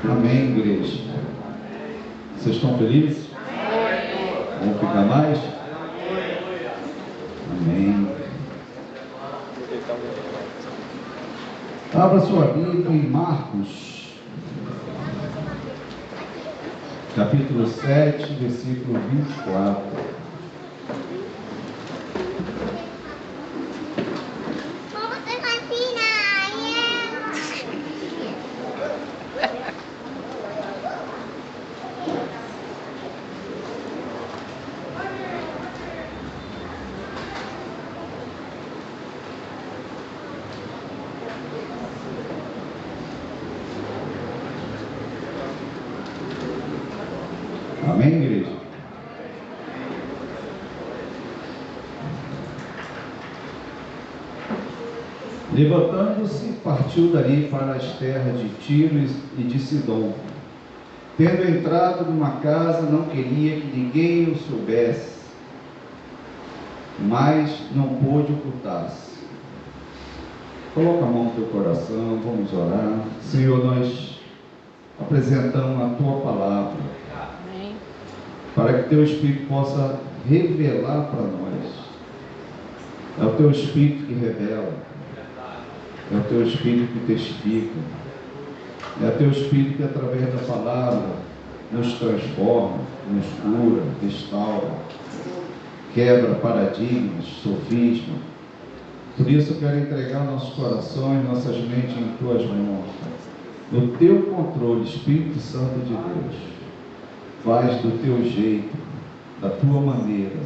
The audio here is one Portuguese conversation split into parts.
Amém, igreja. Vocês estão felizes? Vamos ficar mais? Amém. Abra sua Bíblia em Marcos, capítulo 7, versículo 24. Amém, igreja? Levantando-se, partiu dali para as terras de Tiro e de Sidom. Tendo entrado numa casa, não queria que ninguém o soubesse, mas não pôde ocultar-se. Coloca a mão no teu coração, vamos orar. Senhor, nós apresentamos a tua palavra, para que teu Espírito possa revelar para nós. É o teu Espírito que revela, é o teu Espírito que testifica, é o teu Espírito que através da palavra nos transforma, nos cura, restaura, quebra paradigmas, sofisma. Por isso eu quero entregar nossos corações, nossas mentes em tuas mãos, no teu controle, Espírito Santo de Deus. Faz do teu jeito, da tua maneira.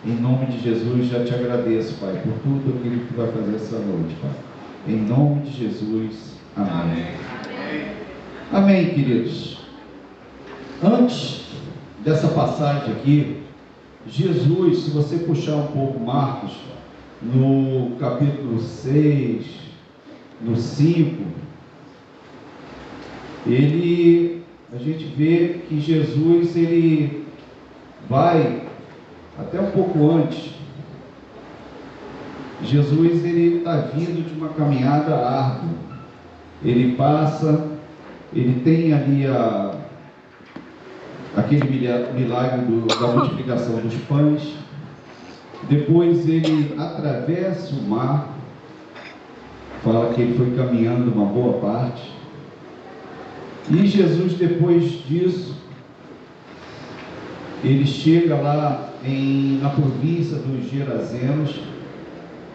Em nome de Jesus, já te agradeço, Pai, por tudo aquilo que tu vai fazer essa noite, Pai. Em nome de Jesus, amém. Amém, queridos. Antes dessa passagem aqui, Jesus, se você puxar um pouco Marcos, no capítulo 6, no 5, a gente vê que Jesus, ele vai até um pouco antes. Jesus, ele está vindo de uma caminhada árdua. Ele passa, ele tem ali aquele milagre da multiplicação dos pães. Depois ele atravessa o mar, fala que ele foi caminhando uma boa parte. E Jesus, depois disso, ele chega lá na província dos Gerazenos.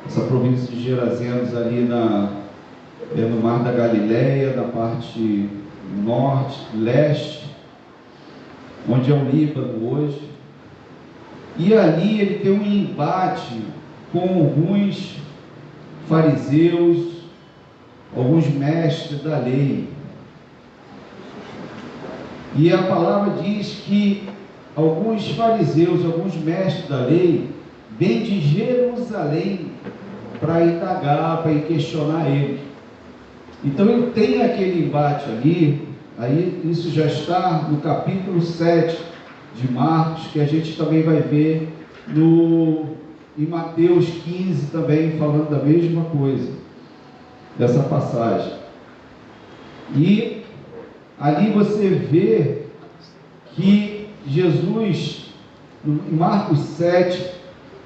Essa província de Gerazenos ali no mar da Galileia, da parte norte, leste, onde é o Líbano hoje. E ali ele tem um embate com alguns fariseus, alguns mestres da lei. E a palavra diz que alguns fariseus, alguns mestres da lei, vêm de Jerusalém para indagar, para ir questionar ele. Então ele tem aquele embate ali. Aí isso já está no capítulo 7 de Marcos, que a gente também vai ver em Mateus 15 também, falando da mesma coisa, dessa passagem. E ali você vê que Jesus, em Marcos 7,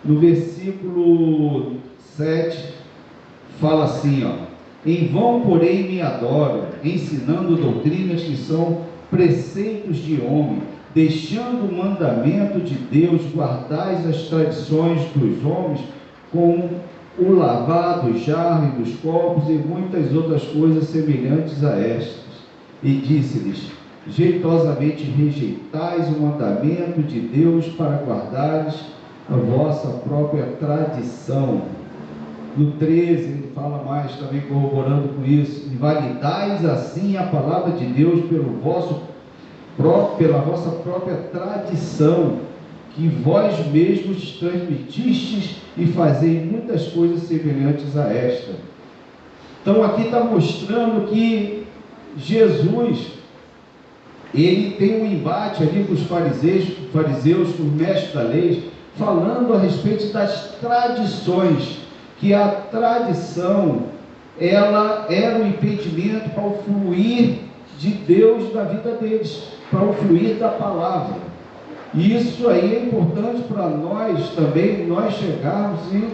no versículo 7, fala assim, em vão, porém, me adoram, ensinando doutrinas que são preceitos de homem, deixando o mandamento de Deus, guardais as tradições dos homens, como o lavar do jarro e dos copos e muitas outras coisas semelhantes a estas. E disse-lhes, jeitosamente rejeitais o mandamento de Deus para guardares a vossa própria tradição. No 13, ele fala mais também, corroborando com isso, invalidais assim a palavra de Deus pela vossa própria tradição, que vós mesmos transmitistes e fazei muitas coisas semelhantes a esta. Então aqui está mostrando que Jesus, ele tem um embate ali com os fariseus, com os mestres da lei, falando a respeito das tradições, que a tradição, ela era um impedimento para o fluir de Deus na vida deles, para o fluir da palavra. E isso aí é importante para nós também, nós chegarmos e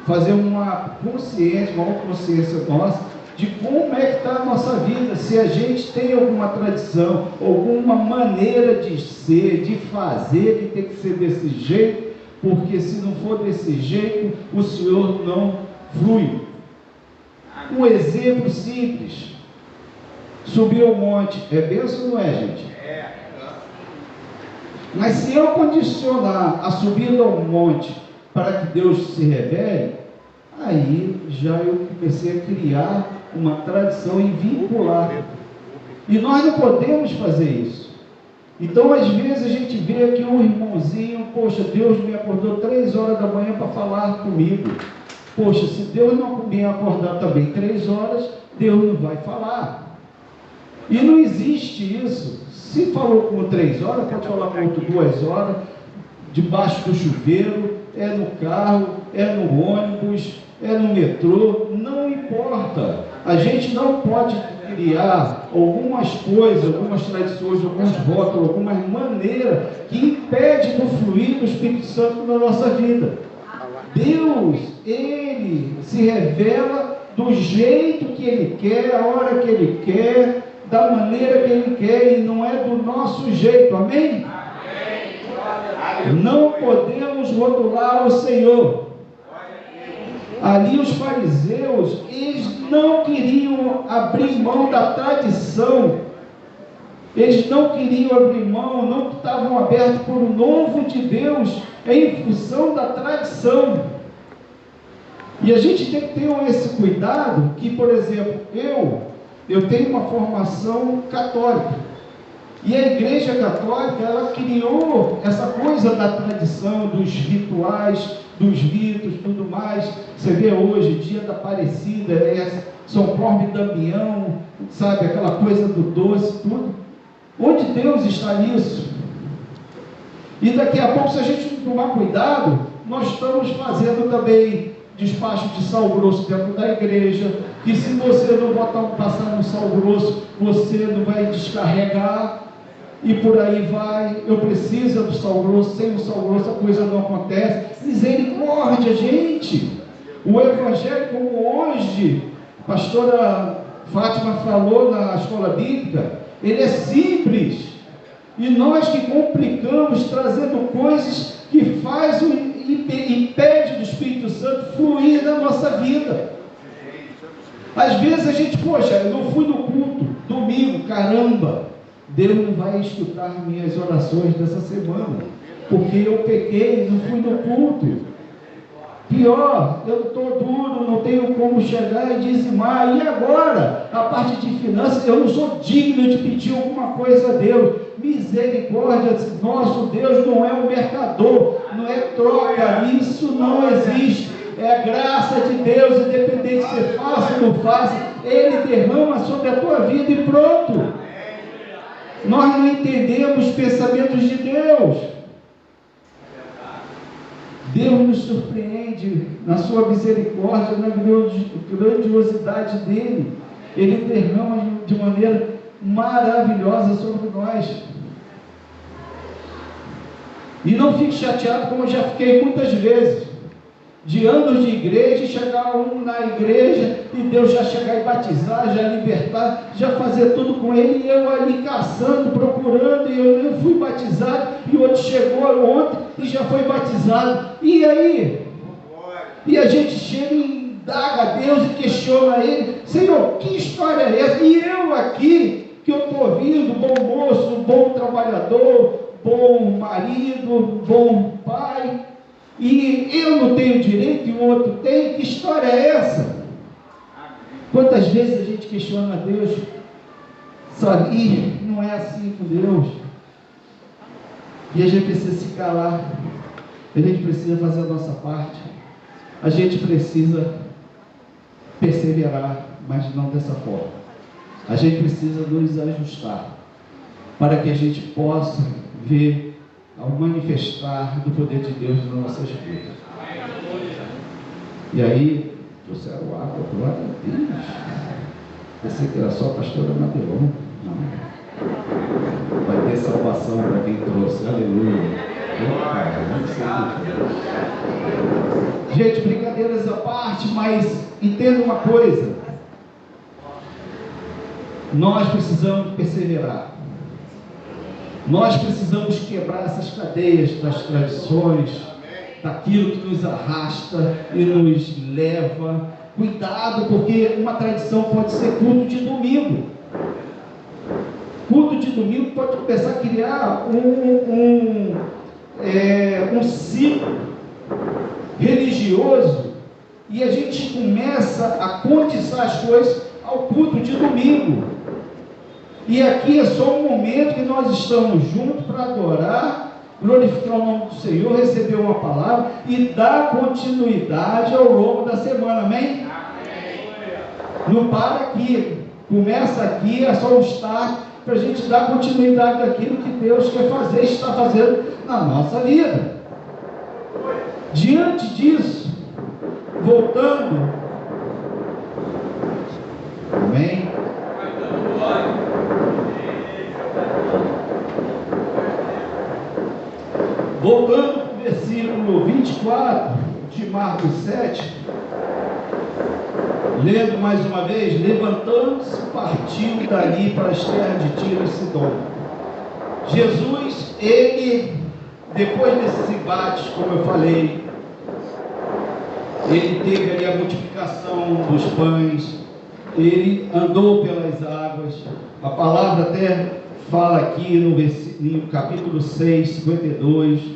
fazer uma consciência nossa de como é que está a nossa vida, se a gente tem alguma tradição, alguma maneira de ser, de fazer, que tem que ser desse jeito, porque se não for desse jeito, o Senhor não flui. Um exemplo simples: subir ao monte, é bênção ou não é, gente? Mas se eu condicionar a subida ao monte para que Deus se revele, aí já eu comecei a criar uma tradição e vincular. E nós não podemos fazer isso. Então, às vezes, a gente vê aqui um irmãozinho, poxa, Deus me acordou 3 horas da manhã para falar comigo. Poxa, se Deus não me acordar também 3 horas, Deus não vai falar. E não existe isso. Se falou com 3 horas, pode falar com outro 2 horas, debaixo do chuveiro, é no carro, é no ônibus, é no metrô, não importa. A gente não pode criar algumas coisas, algumas tradições, alguns rótulos, algumas maneiras que impedem do fluir do Espírito Santo na nossa vida. Deus, Ele se revela do jeito que Ele quer, a hora que Ele quer, da maneira que Ele quer, e não é do nosso jeito, amém? Não podemos rotular o Senhor. Ali os fariseus, eles não queriam abrir mão da tradição, eles não queriam abrir mão, não estavam abertos por um novo de Deus, em função da tradição. E a gente tem que ter esse cuidado, que, por exemplo, eu tenho uma formação católica, e a Igreja Católica, ela criou essa coisa da tradição, dos rituais, dos ritos, tudo mais. Você vê hoje, dia da Aparecida, São Borba e Damião, sabe, aquela coisa do doce, tudo. Onde Deus está nisso? E daqui a pouco, se a gente não tomar cuidado, nós estamos fazendo também despacho de sal grosso dentro da igreja, que se você não passar no sal grosso, você não vai descarregar, e por aí vai. Eu preciso do sal grosso, sem o sal grosso a coisa não acontece. Misericórdia, gente! O evangelho, como hoje a pastora Fátima falou na escola bíblica, ele é simples, e nós que complicamos, trazendo coisas que impede do Espírito Santo fluir na nossa vida. Às vezes a gente, poxa, eu não fui no culto domingo, caramba, Deus não vai escutar minhas orações dessa semana, porque eu pequei, não fui no culto. Pior, eu estou duro, não tenho como chegar e dizimar, e agora? A parte de finanças, eu não sou digno de pedir alguma coisa a Deus. Misericórdia, nosso Deus não é um mercador, não é troca, isso não existe. É a graça de Deus, independente se você faça ou não faça, Ele derrama sobre a tua vida e pronto. Nós não entendemos os pensamentos de Deus. Deus nos surpreende na sua misericórdia, na grandiosidade dele. Ele derrama de maneira maravilhosa sobre nós. E não fique chateado, como eu já fiquei muitas vezes, de anos de igreja, chegar um na igreja e Deus já chegar e batizar, já libertar, já fazer tudo com ele, e eu ali caçando, procurando, e eu nem fui batizado, e o outro chegou ontem e já foi batizado. E aí? E a gente chega e indaga a Deus e questiona ele: Senhor, que história é essa? E eu aqui, que eu estou ouvindo, bom moço, bom trabalhador, bom marido, bom pai, e eu não tenho direito e o outro tem? Que história é essa? Quantas vezes a gente questiona a Deus, sabe, e não é assim com Deus, e a gente precisa se calar, a gente precisa fazer a nossa parte, a gente precisa perseverar, mas não dessa forma. A gente precisa nos ajustar, para que a gente possa ver ao manifestar do poder de Deus nas nossas vidas. E aí, trouxeram água, glória a Deus. Pensei que era só a pastora Madelon. Não. Vai ter salvação para quem trouxe. Aleluia. Gente, brincadeiras à parte, mas entenda uma coisa: nós precisamos perseverar, nós precisamos quebrar essas cadeias das tradições, daquilo que nos arrasta e nos leva. Cuidado, porque uma tradição pode ser culto de domingo. Culto de domingo pode começar a criar um ciclo religioso, e a gente começa a condensar as coisas ao culto de domingo. E aqui é só um momento que nós estamos juntos para adorar, glorificar o nome do Senhor, receber uma palavra e dar continuidade ao longo da semana. Amém? Não para aqui, começa aqui, é só um start para a gente dar continuidade daquilo que Deus quer fazer, está fazendo na nossa vida. Diante disso, voltando, amém? Voltando para o versículo 24 de Marcos 7, lendo mais uma vez: levantando-se, partiu dali para as terras de Tiro e Sidom. Jesus, ele, depois desses embates, como eu falei, ele teve ali a multiplicação dos pães, ele andou pelas águas. A palavra até fala aqui no capítulo 6, 52,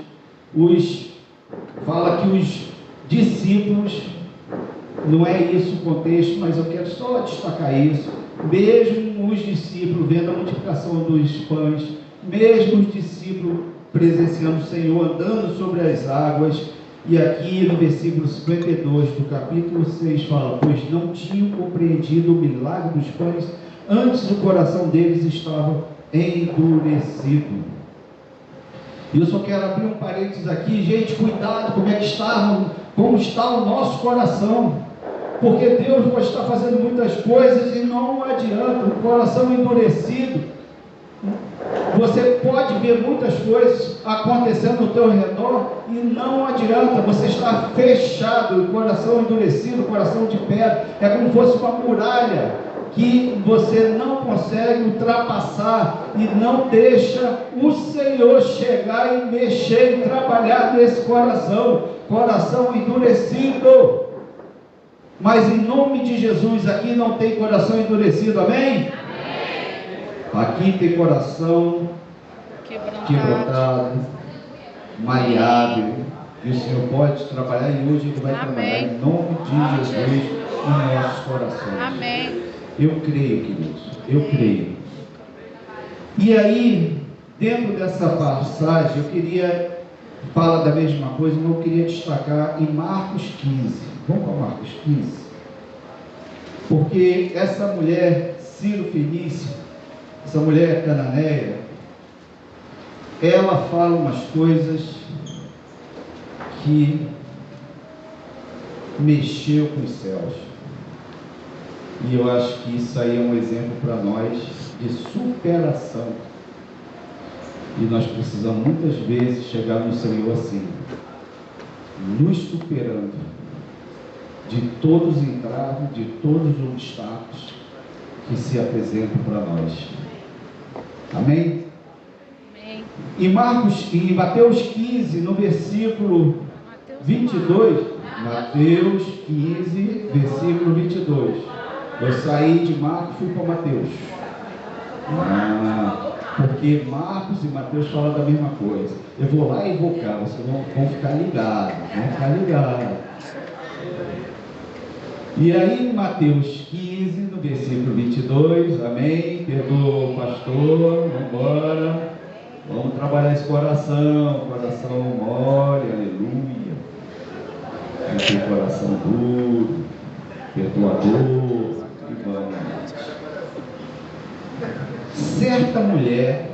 fala que os discípulos, não é isso o contexto, mas eu quero só destacar isso, mesmo os discípulos vendo a multiplicação dos pães, mesmo os discípulos presenciando o Senhor andando sobre as águas, e aqui no versículo 52 do capítulo 6 fala: pois não tinham compreendido o milagre dos pães, antes o coração deles estava endurecido. E eu só quero abrir um parênteses aqui, gente, cuidado como está o nosso coração, porque Deus pode estar fazendo muitas coisas e não adianta. O coração endurecido, você pode ver muitas coisas acontecendo ao teu redor e não adianta, você está fechado, o coração endurecido, o coração de pedra, é como se fosse uma muralha que você não consegue ultrapassar e não deixa o Senhor chegar e mexer e trabalhar nesse coração endurecido. Mas em nome de Jesus, aqui não tem coração endurecido, amém? Aqui tem coração quebrantado, maleável, e o Senhor pode trabalhar, e hoje Ele vai trabalhar em nome de Jesus em nossos corações. Amém. Eu creio, queridos, eu creio. E aí, dentro dessa passagem, eu queria falar da mesma coisa, mas eu queria destacar em Marcos 15. Vamos para Marcos 15. Porque essa mulher, Ciro Fenícia, essa mulher cananeia, ela fala umas coisas que mexeu com os céus. E eu acho que isso aí é um exemplo para nós de superação. E nós precisamos muitas vezes chegar no Senhor assim, nos superando de todos os entraves, de todos os obstáculos que se apresentam para nós. Amém? Amém. Em Mateus 15, no versículo 22, Mateus 15, versículo 22. Eu saí de Marcos e fui para Mateus. Porque Marcos e Mateus falam da mesma coisa. Eu vou lá e vou cá, vocês vão ficar ligados, E aí em Mateus 15, no versículo 22, amém? Perdoa o pastor, vamos embora. Vamos trabalhar esse coração mole, aleluia. Não tem coração duro, perdoador, e vamos. Certa mulher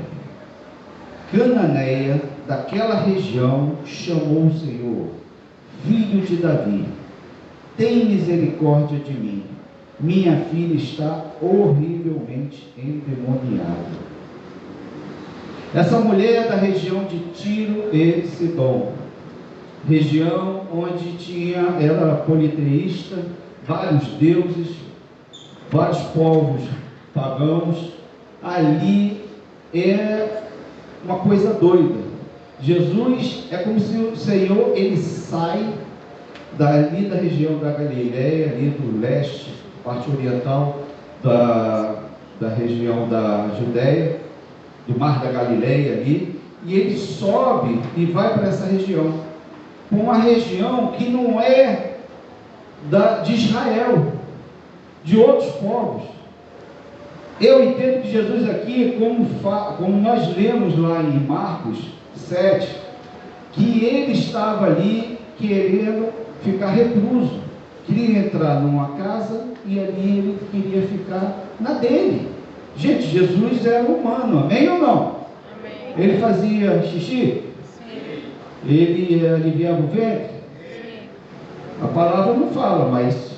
cananeia daquela região chamou o Senhor: filho de Davi, tem misericórdia de mim. minha filha está horrivelmente endemoniada. Essa mulher é da região de Tiro e Sidom, região onde era politeísta, vários deuses, vários povos pagãos. Ali é uma coisa doida. Jesus é como se o Senhor, ele sai dali da região da Galileia, ali do leste, parte oriental da região da Judéia, do Mar da Galileia ali, e ele sobe e vai para essa região, uma região que não é de Israel, de outros povos. Eu entendo que Jesus aqui, como nós lemos lá em Marcos 7, que ele estava ali querendo ficar recluso, queria entrar numa casa e ali ele queria ficar na dele. Gente, Jesus era humano, amém ou não? Amém. Ele fazia xixi? Sim. Ele aliviava o ventre? Sim. A palavra não fala, mas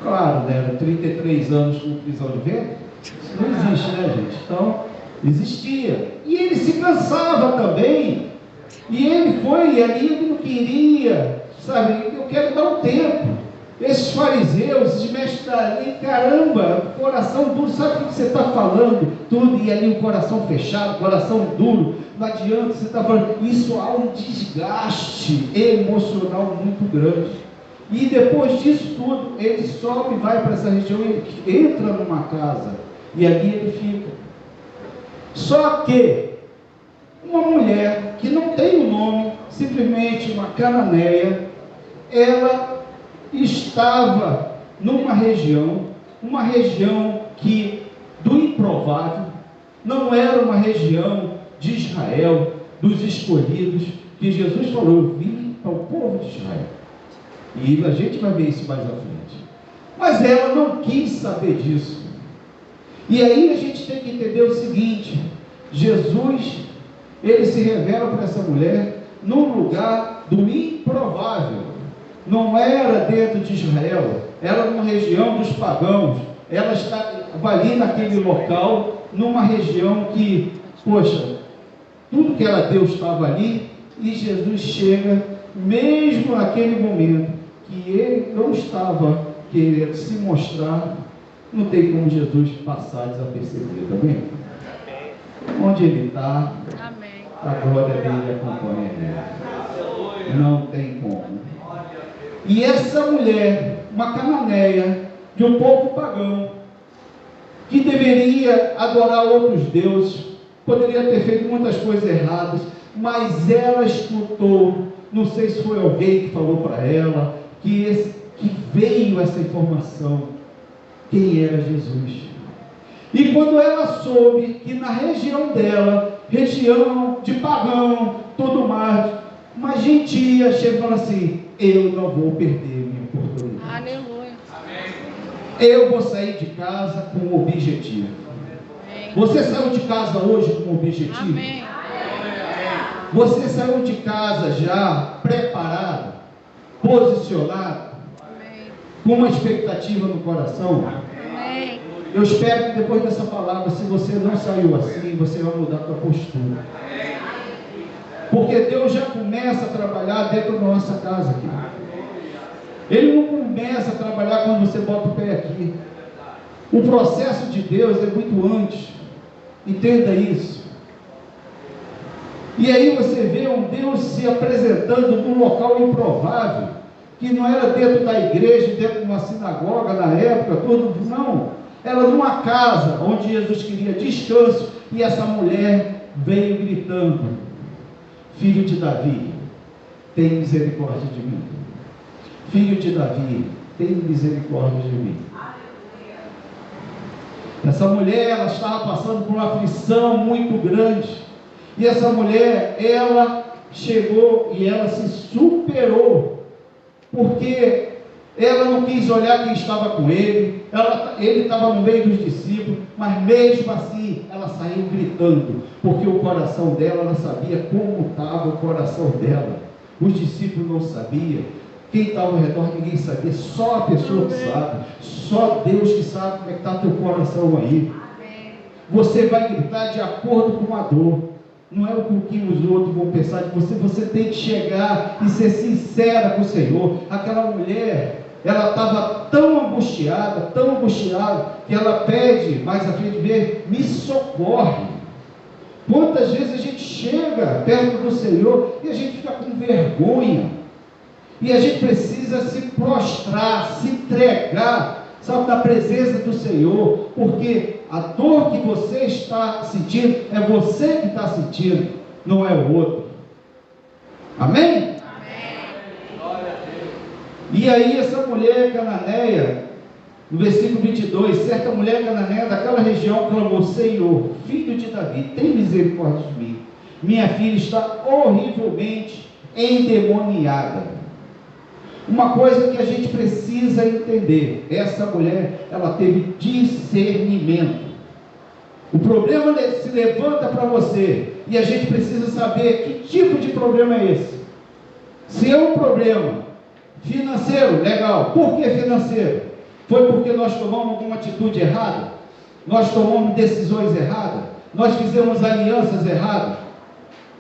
claro, né? 33 anos com prisão de ventre, isso não existe, né, gente? Então, existia. E ele se cansava também. E ele foi, e ali ele não queria, sabe? Eu quero dar um tempo. Esses fariseus, esses mestres da lei, caramba, coração duro, sabe o que você está falando? Tudo, e ali o coração fechado, coração duro, não adianta, você está falando. Isso há um desgaste emocional muito grande. E depois disso tudo, ele sobe e vai para essa região, ele entra numa casa, e ali ele fica. Só que uma mulher que não tem o nome, simplesmente uma cananeia, ela estava numa região que do improvável, não era uma região de Israel, dos escolhidos, que Jesus falou, eu vim ao povo de Israel. E a gente vai ver isso mais à frente. Mas ela não quis saber disso. E aí a gente tem que entender o seguinte: Jesus, ele se revela para essa mulher num lugar do improvável. Não era dentro de Israel, era numa região dos pagãos. Ela estava ali naquele local, numa região que, poxa, tudo que ela deu estava ali, e Jesus chega, mesmo naquele momento, que ele não estava querendo se mostrar, não tem como Jesus passar desapercebido, tá bem? Onde ele está, a glória dele acompanha ele. Não tem como. E essa mulher, uma cananeia, de um povo pagão, que deveria adorar outros deuses, poderia ter feito muitas coisas erradas, mas ela escutou, não sei se foi alguém que falou para ela, que veio essa informação, quem era Jesus. E quando ela soube que na região dela, região de pagão, tudo mais, uma gentia chega e fala assim, eu não vou perder minha oportunidade. Aleluia. Eu vou sair de casa com um objetivo. Amém. Você saiu de casa hoje com um objetivo? Amém. Você saiu de casa já preparado, posicionado, Amém. com uma expectativa no coração? Amém. Eu espero que depois dessa palavra, se você não saiu assim, você vai mudar a sua postura. Porque Deus já começa a trabalhar dentro da nossa casa aqui. Ele não começa a trabalhar quando você bota o pé aqui. O processo de Deus é muito antes. Entenda isso. E aí você vê um Deus se apresentando num local improvável, que não era dentro da igreja, dentro de uma sinagoga na época, tudo, não. Era numa casa onde Jesus queria descanso, e essa mulher veio gritando, filho de Davi, tem misericórdia de mim. Filho de Davi, tem misericórdia de mim. Essa mulher, ela estava passando por uma aflição muito grande. E essa mulher, ela chegou e ela se superou. Porque ela não quis olhar quem estava com ele. Ele estava no meio dos discípulos. Mas mesmo assim, ela saiu gritando. Porque o coração dela, ela sabia como estava o coração dela. Os discípulos não sabiam. Quem está ao redor, ninguém sabia, só a pessoa que sabe, só Deus que sabe como é que está teu coração aí. Você vai gritar de acordo com a dor, não é o que os outros vão pensar de você. Você tem que chegar e ser sincera com o Senhor. Aquela mulher, ela estava tão angustiada, que ela pede mais à frente ver, me socorre. Quantas vezes a gente chega perto do Senhor e a gente fica com vergonha, e a gente precisa se prostrar, se entregar, sabe, na presença do Senhor, porque a dor que você está sentindo, é você que está sentindo, não é o outro. Amém? Amém. E aí essa mulher cananeia, no versículo 22, certa mulher cananeia daquela região clamou: Senhor, filho de Davi, tem misericórdia de mim, minha filha está horrivelmente endemoniada. Uma coisa que a gente precisa entender, essa mulher, ela teve discernimento. O problema se levanta para você, e a gente precisa saber que tipo de problema é esse. Se é um problema financeiro, legal. Por que financeiro? Foi porque nós tomamos alguma atitude errada? Nós tomamos decisões erradas? Nós fizemos alianças erradas?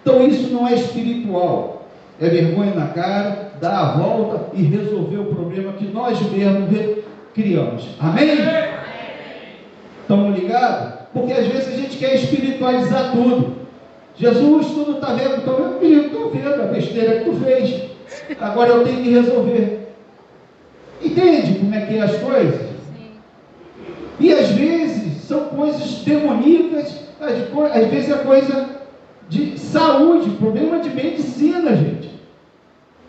Então isso não é espiritual. É vergonha na cara, dar a volta e resolver o problema que nós mesmos criamos. Amém? Estamos ligados? Porque às vezes a gente quer espiritualizar tudo. Jesus, tu não está vendo? Estou vendo a besteira que tu fez. Agora eu tenho que resolver. Entende como é que é as coisas? Sim. E às vezes são coisas demoníacas, às vezes é coisa de saúde, problema de medicina, gente.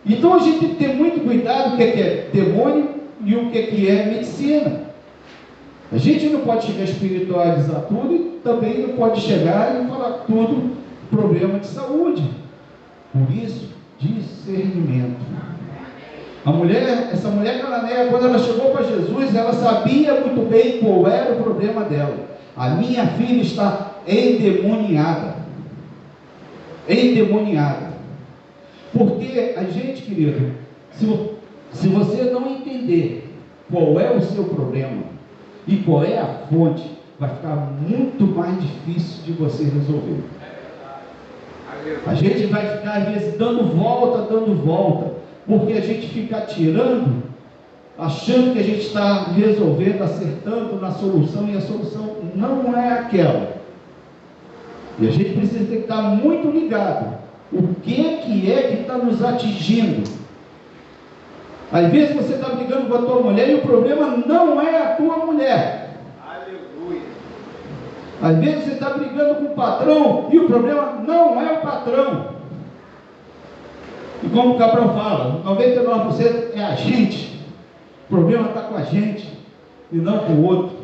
Então a gente tem que ter muito cuidado com o que é demônio e o que é medicina. A gente não pode chegar a espiritualizar tudo e também não pode chegar e falar tudo problema de saúde. Por isso, discernimento. Essa mulher cananeia, quando ela chegou para Jesus, ela sabia muito bem qual era o problema dela. A minha filha está endemoniada. Endemoniada. Porque a gente, querido, se você não entender qual é o seu problema e qual é a fonte, vai ficar muito mais difícil de você resolver. A gente vai ficar às vezes dando volta, porque a gente fica tirando, achando que a gente está resolvendo, acertando na solução, e a solução não é aquela. E a gente precisa ter que estar muito ligado. O que é que está nos atingindo? Às vezes você está brigando com a tua mulher e o problema não é a tua mulher. Aleluia. Às vezes você está brigando com o patrão e o problema não é o patrão. E como o Cabral fala, 99% é a gente. O problema está com a gente e não com o outro.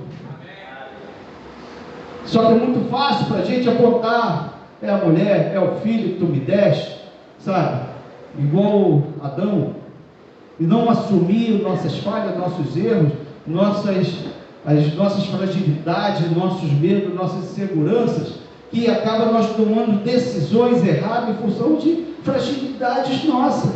Só que é muito fácil para a gente apontar: é a mulher, é o filho que tu me deste, sabe? Igual Adão. E não assumir nossas falhas, nossos erros, as nossas fragilidades, nossos medos, nossas inseguranças, que acaba nós tomando decisões erradas em função de fragilidades nossas.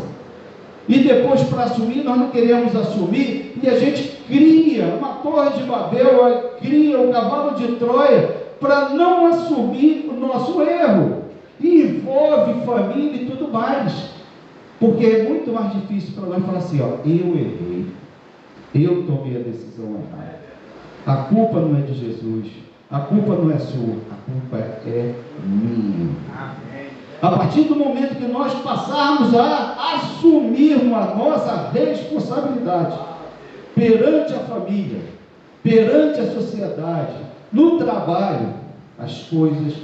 E depois, para assumir, nós não queremos assumir, e a gente cria uma torre de Babel, cria um cavalo de Troia, para não assumir o nosso erro, e envolve família e tudo mais, porque é muito mais difícil para nós falar assim: ó, eu errei, eu tomei a decisão errada, a culpa não é de Jesus, a culpa não é sua, a culpa é minha. A partir do momento que nós passarmos a assumirmos a nossa responsabilidade perante a família, perante a sociedade, no trabalho, as coisas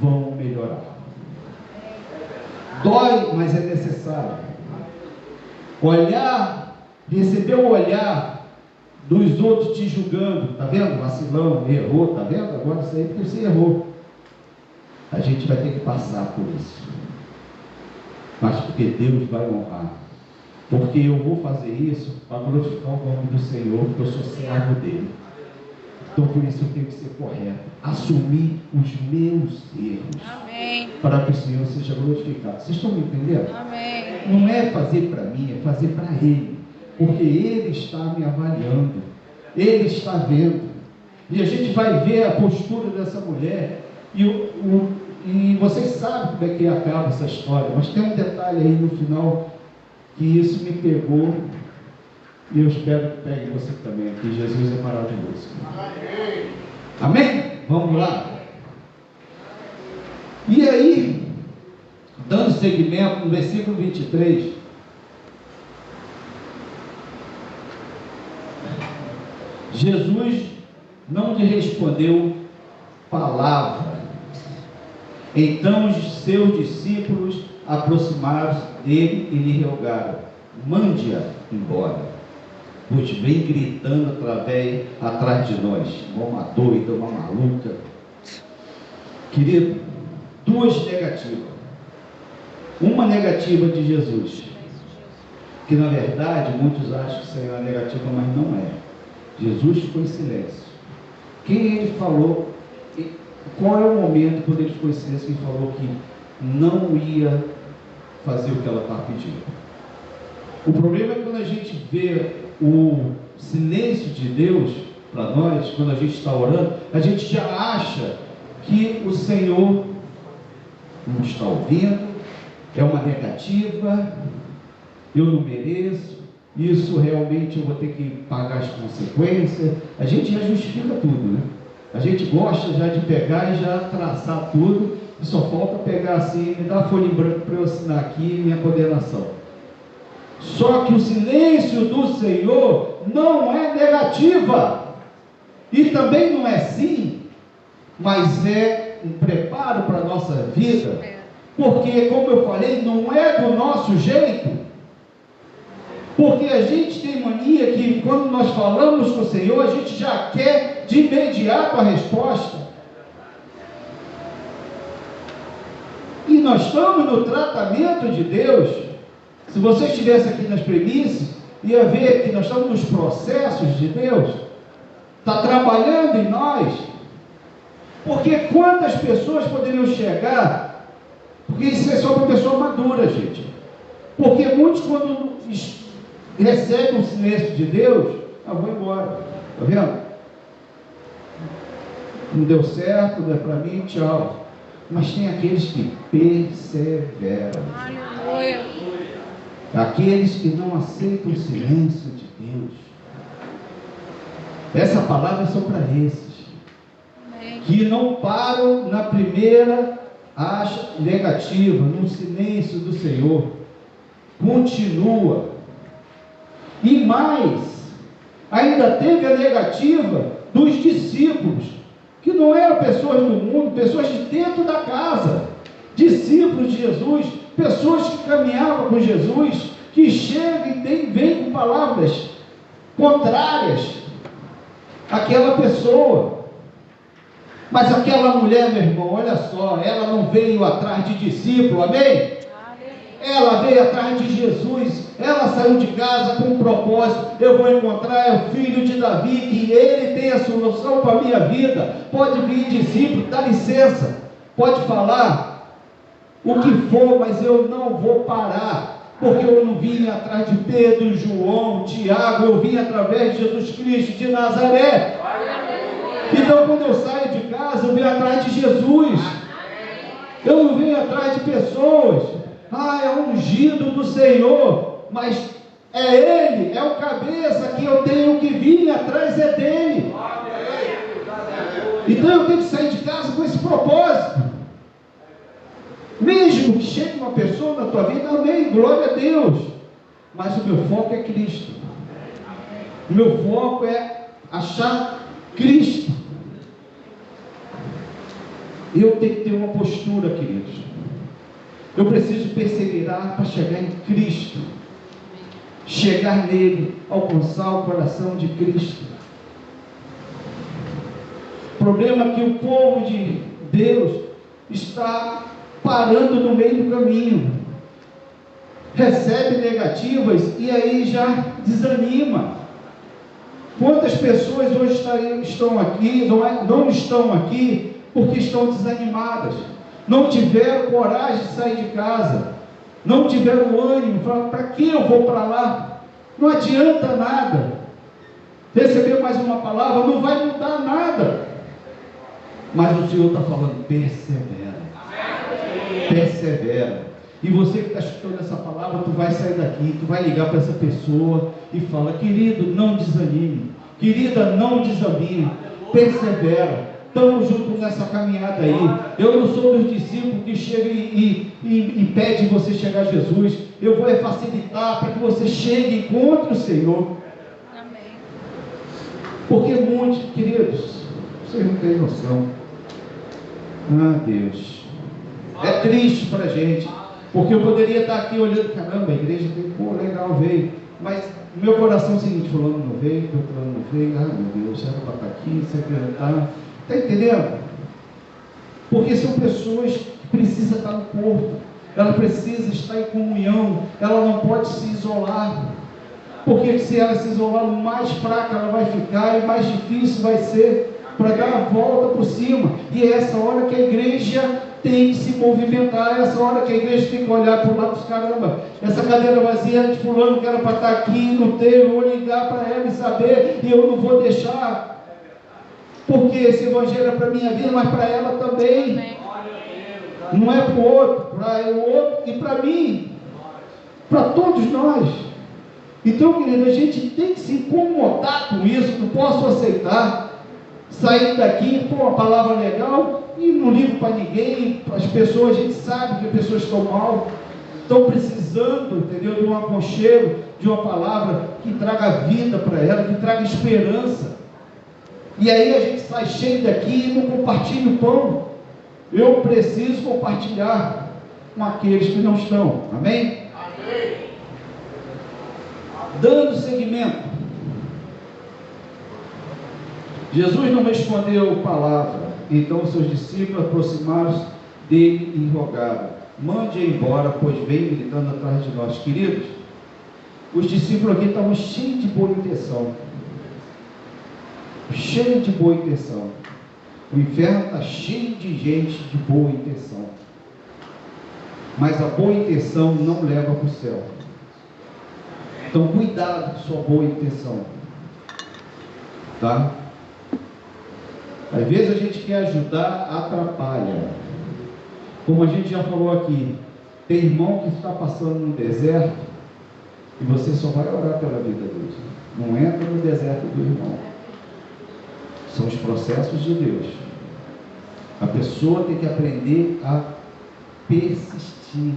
vão melhorar. Dói, mas é necessário. Receber o olhar dos outros te julgando, tá vendo? Vacilão, errou, tá vendo? Agora isso aí porque você errou. A gente vai ter que passar por isso. Mas porque Deus vai honrar. Porque eu vou fazer isso para glorificar o nome do Senhor, porque eu sou servo dele. Então por isso eu tenho que ser correto, assumir os meus erros, Amém. para que o Senhor seja glorificado. Vocês estão me entendendo? Amém. Não é fazer para mim, é fazer para Ele, porque Ele está me avaliando, Ele está vendo, e a gente vai ver a postura dessa mulher, e vocês sabem como é que acaba essa história, mas tem um detalhe aí no final, que isso me pegou, e eu espero que pegue você também, que Jesus é maravilhoso. Amém? Vamos lá. E aí, dando seguimento no versículo 23, Jesus não lhe respondeu palavra. Então os seus discípulos aproximaram-se dele e lhe rogaram: mande-a embora, pois vem gritando atrás de nós, uma doida, uma maluca. Querido, duas negativas. Uma negativa de Jesus, que na verdade muitos acham que isso é uma negativa, mas não é. Jesus ficou em silêncio. Quem ele falou, qual é o momento quando ele ficou em silêncio que ele falou que não ia fazer o que ela estava pedindo? O problema é que quando a gente vê o silêncio de Deus para nós, quando a gente está orando, a gente já acha que o Senhor não está ouvindo, é uma negativa, eu não mereço, isso realmente eu vou ter que pagar as consequências. A gente já justifica tudo, né? A gente gosta já de pegar e já traçar tudo, e só falta pegar assim, me dá a folha em branco para eu assinar aqui minha condenação. Só que o silêncio do Senhor não é negativa, e também não é sim, mas é um preparo para a nossa vida, porque, como eu falei, não é do nosso jeito, porque a gente tem mania que quando nós falamos com o Senhor, a gente já quer de imediato a resposta, e nós estamos no tratamento de Deus. Se você estivesse aqui nas premissas, ia ver que nós estamos nos processos de Deus, está trabalhando em nós, porque quantas pessoas poderiam chegar, porque isso é só para pessoa madura, gente, porque muitos quando recebem o silêncio de Deus, vou embora, está vendo? Não deu certo, não é para mim, tchau. Mas tem aqueles que perseveram. Aleluia. Aqueles que não aceitam o silêncio de Deus. Essa palavra é só para esses. Amém. Que não param na primeira acha negativa, no silêncio do Senhor. Continua. E mais, ainda teve a negativa dos discípulos, que não eram pessoas do mundo, pessoas de dentro da casa, discípulos de Jesus, pessoas que caminhavam com Jesus, que chegam e vêm com palavras contrárias àquela pessoa. Mas aquela mulher, meu irmão, olha só, ela não veio atrás de discípulo, amém? Ela veio atrás de Jesus, ela saiu de casa com um propósito: eu vou encontrar o filho de Davi, que ele tem a solução para a minha vida. Pode vir discípulo, dá licença, pode falar o que for, mas eu não vou parar, porque eu não vim atrás de Pedro, João, Tiago, eu vim através de Jesus Cristo de Nazaré. Então quando eu saio de casa, eu venho atrás de Jesus, eu não venho atrás de pessoas. É ungido do Senhor, mas é Ele, é o cabeça, que eu tenho que vir atrás é dele. Então eu tenho que sair de casa com esse propósito. Mesmo que chegue uma pessoa na tua vida, amém, glória a Deus, mas o meu foco é Cristo. O meu foco é achar Cristo. Eu tenho que ter uma postura, queridos. Eu preciso perseverar para chegar em Cristo, chegar nele, alcançar o coração de Cristo. O problema é que o povo de Deus está parando no meio do caminho, recebe negativas e aí já desanima. Quantas pessoas hoje estão aqui, não estão aqui porque estão desanimadas, não tiveram coragem de sair de casa, não tiveram ânimo, falaram, para que eu vou para lá? Não adianta nada, receber mais uma palavra não vai mudar nada, mas o Senhor está falando, persevera, persevera. E você que está escutando essa palavra, tu vai sair daqui, tu vai ligar para essa pessoa e fala, querido, não desanime, querida, não desanime, persevera, estamos juntos nessa caminhada aí. Eu não sou dos discípulos que chegam e impedem você chegar a Jesus. Eu vou facilitar para que você chegue e encontre o Senhor. Amém. Porque muitos, queridos, vocês não têm noção. Ah, Deus, é triste para a gente, porque eu poderia estar aqui olhando, caramba, a igreja tem, pô, legal, veio, mas meu coração é o seguinte, fulano não veio, fulano não veio, ah, meu Deus, será que ela está aqui, será que ela está entendendo? Porque são pessoas que precisam estar no corpo, ela precisa estar em comunhão, ela não pode se isolar, porque se ela se isolar, mais fraca ela vai ficar e mais difícil vai ser para dar a volta por cima. E é essa hora que a igreja tem que se movimentar, é essa hora que a igreja tem que olhar para o lado dos caramba, essa cadeira vazia de fulano que era para estar aqui, não teve, eu vou ligar para ela e saber, e eu não vou deixar, porque esse evangelho é para a minha vida, mas para ela também. Amém. Não é para o outro, para o outro e para mim, para todos nós. Então, querido, a gente tem que se incomodar com isso. Não posso aceitar sair daqui, pô, uma palavra legal e não ligo para ninguém. As pessoas, a gente sabe que as pessoas estão mal, estão precisando, entendeu, de um aconchego, de uma palavra que traga vida para ela, que traga esperança. E aí a gente sai cheio daqui e não compartilha o pão. Eu preciso compartilhar com aqueles que não estão. Amém? Amém. Dando seguimento, Jesus não respondeu palavra, então seus discípulos aproximaram-se dele e rogaram, mande embora, pois vem gritando atrás de nós. Queridos, os discípulos aqui estavam cheios de boa intenção, cheios de boa intenção. O inferno está cheio de gente de boa intenção, mas a boa intenção não leva para o céu. Então, cuidado com sua boa intenção, tá? Às vezes a gente quer ajudar, atrapalha. Como a gente já falou aqui, tem irmão que está passando no deserto e você só vai orar pela vida dele. Não entra no deserto do irmão. São os processos de Deus. A pessoa tem que aprender a persistir,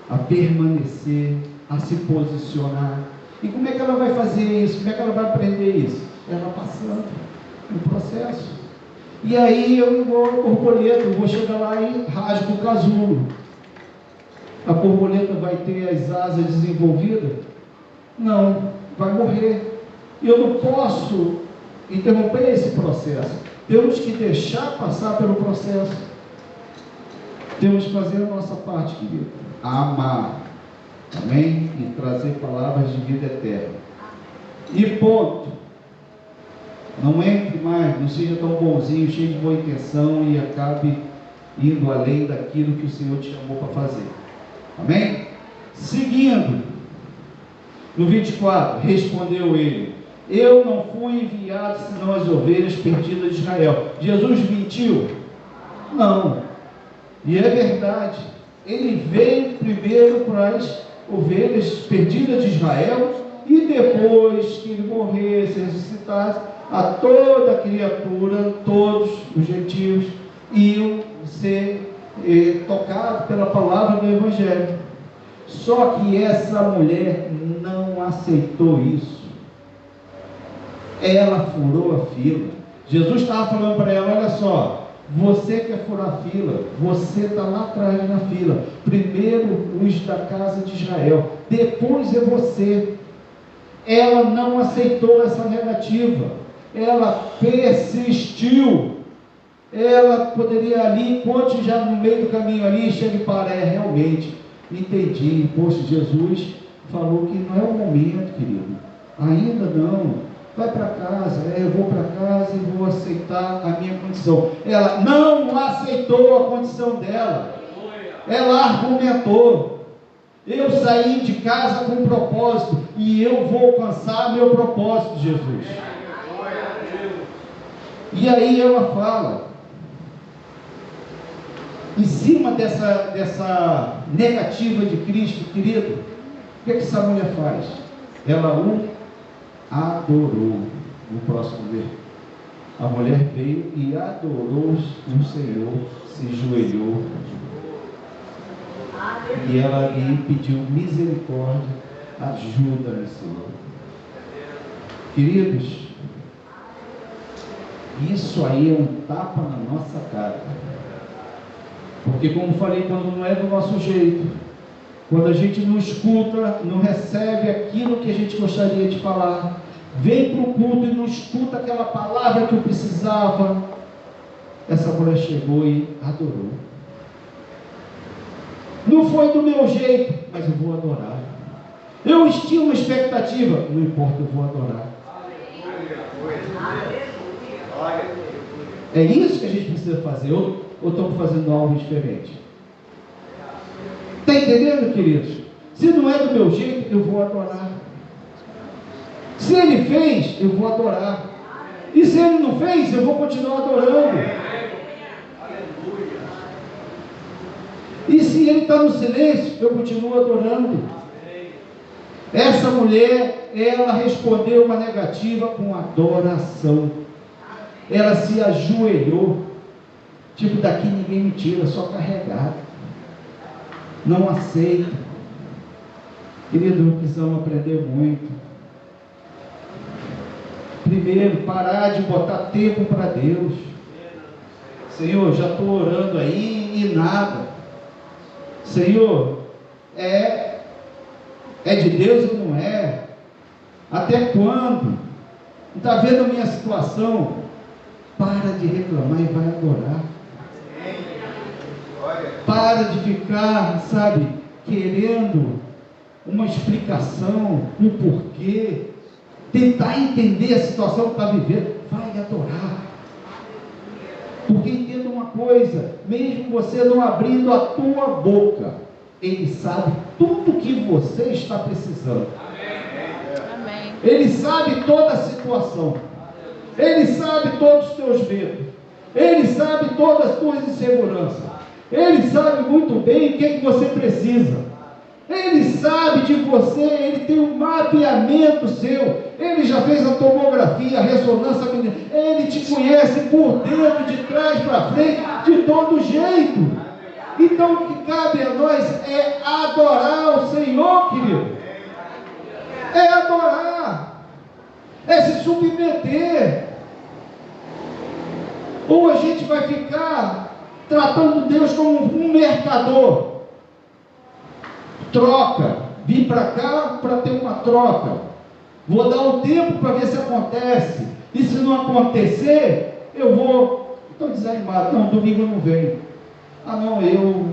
a permanecer, a se posicionar. E como é que ela vai fazer isso? Como é que ela vai aprender isso? Ela passando no processo. E aí eu, igual a borboleta, eu vou chegar lá e rasgo o casulo. A borboleta vai ter as asas desenvolvidas? Não, vai morrer. E eu não posso interromper esse processo. Temos que deixar passar pelo processo. Temos que fazer a nossa parte, querido. Amar. Amém? E trazer palavras de vida eterna. E ponto. Não entre mais, não seja tão bonzinho, cheio de boa intenção e acabe indo além daquilo que o Senhor te chamou para fazer. Amém? Seguindo, no 24, respondeu ele, eu não fui enviado senão as ovelhas perdidas de Israel. Jesus mentiu? Não. E é verdade, ele veio primeiro para as ovelhas perdidas de Israel, e depois que ele morresse, ressuscitasse, a toda criatura, todos os gentios iam ser tocados pela palavra do Evangelho. Só que essa mulher não aceitou isso. Ela furou a fila. Jesus estava falando para ela, olha só, você quer furar a fila, você está lá atrás na fila, primeiro os da casa de Israel, depois é você. Ela não aceitou essa negativa, ela persistiu. Ela poderia ali, enquanto já no meio do caminho ali, chega e para, realmente, entendi, poxa, Jesus falou que não é o momento, querido, ainda não, vai para casa. Eu vou para casa e vou aceitar a minha condição. Ela não aceitou a condição dela. Ela argumentou: eu saí de casa com um propósito e eu vou alcançar meu propósito, Jesus. E aí ela fala, em cima dessa negativa de Cristo, querido, o que essa mulher faz? Ela o adorou. No próximo versículo, a mulher veio e adorou o Senhor, se ajoelhou, e ela lhe pediu misericórdia, ajuda-me, Senhor. Queridos, isso aí é um tapa na nossa cara, porque, como falei, quando não é do nosso jeito, quando a gente não escuta, não recebe aquilo que a gente gostaria de falar, vem para o culto e não escuta aquela palavra que eu precisava, essa mulher chegou e adorou. Não foi do meu jeito, mas eu vou adorar. Eu tinha uma expectativa, não importa, eu vou adorar. É isso que a gente precisa fazer, ou estamos fazendo algo diferente? Está entendendo, queridos? Se não é do meu jeito, eu vou adorar. Se ele fez, eu vou adorar. E se ele não fez, eu vou continuar adorando. E se ele está no silêncio, eu continuo adorando. Essa mulher, ela respondeu uma negativa com adoração. Ela se ajoelhou. Tipo, daqui ninguém me tira, só carregado. Não aceita. Querido, precisamos aprender muito. Primeiro, parar de botar tempo para Deus. Senhor, já estou orando aí e nada. Senhor, é de Deus ou não é? Até quando? Está vendo a minha situação? Para de reclamar e vai adorar. Para de ficar, sabe, querendo uma explicação, um porquê. Tentar entender a situação que está vivendo. Vai adorar. Porque entenda uma coisa, mesmo você não abrindo a tua boca, Ele sabe tudo que você está precisando. Amém. Ele sabe toda a situação. Ele sabe todos os teus medos. Ele sabe todas as tuas inseguranças. Ele sabe muito bem o que você precisa. Ele sabe de você, Ele tem um mapeamento seu. Ele já fez a tomografia, a ressonância, Ele te conhece por dentro, de trás para frente, de todo jeito. Então o que cabe a nós é adorar o Senhor, querido. É adorar, é se submeter. Ou a gente vai ficar tratando Deus como um mercador. Troca, vim para cá para ter uma troca, vou dar um tempo para ver se acontece, e se não acontecer, eu vou, estou desanimado, não, domingo eu não venho, não, eu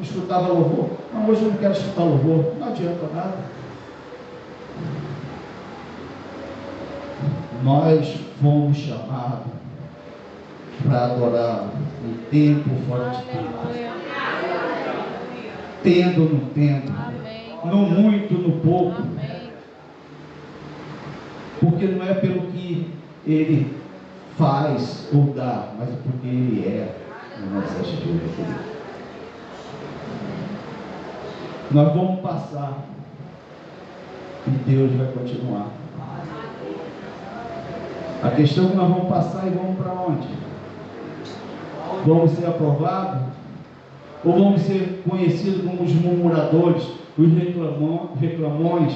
escutava louvor, não, hoje eu não quero escutar louvor, não adianta nada. Nós fomos chamados para adorar no tempo, fora de tempo. Tendo, não tendo, amém. No muito, no pouco, amém. Porque não é pelo que Ele faz ou dá, mas é porque Ele é na nossa vida. Nós vamos passar e Deus vai continuar. A questão é que nós vamos passar e vamos para onde? Vamos ser aprovados? Ou vamos ser conhecidos como os murmuradores, os reclamões,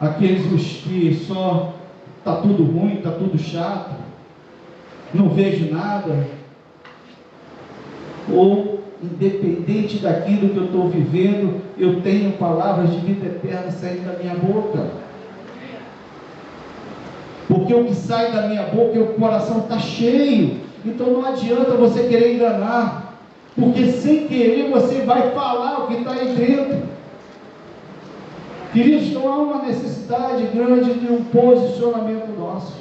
aqueles que só está tudo ruim, está tudo chato, não vejo nada? Ou, independente daquilo que eu estou vivendo, eu tenho palavras de vida eterna saindo da minha boca? Porque o que sai da minha boca, o coração está cheio. Então não adianta você querer enganar, porque sem querer você vai falar o que está aí dentro. Queridos, então há uma necessidade grande de um posicionamento nosso.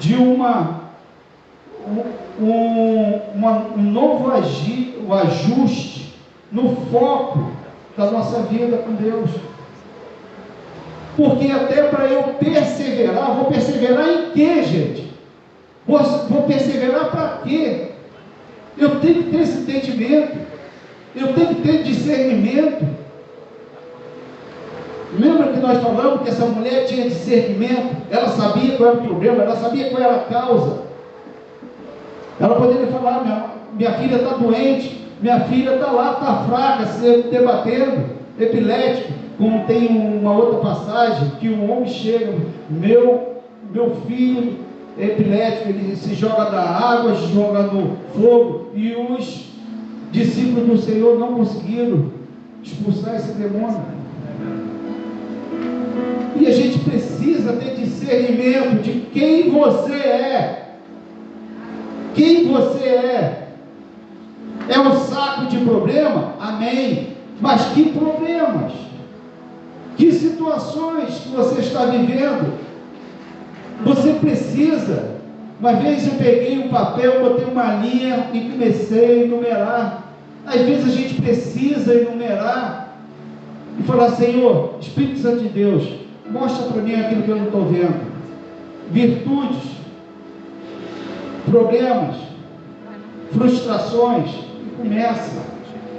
de um novo ajuste no foco da nossa vida com Deus. Porque até para eu perseverar, vou perseverar em quê, gente? Vou perseverar para quê? Eu tenho que ter esse entendimento, eu tenho que ter discernimento. Lembra que nós falamos que essa mulher tinha discernimento? Ela sabia qual era o problema, ela sabia qual era a causa. Ela poderia falar: minha filha está doente, minha filha está lá, está fraca, se debatendo, epilético. Como tem uma outra passagem, que um homem chega: meu filho é epilético, ele se joga da água, se joga no fogo, e os discípulos do Senhor não conseguiram expulsar esse demônio. E a gente precisa ter discernimento de quem você é. Quem você é? É um saco de problema? Amém. Mas que problemas? Que situações que você está vivendo? Você precisa. Uma vez eu peguei um papel, botei uma linha e comecei a enumerar. Às vezes a gente precisa enumerar e falar: Senhor, Espírito Santo de Deus, mostra para mim aquilo que eu não estou vendo. Virtudes, problemas, frustrações, e começa.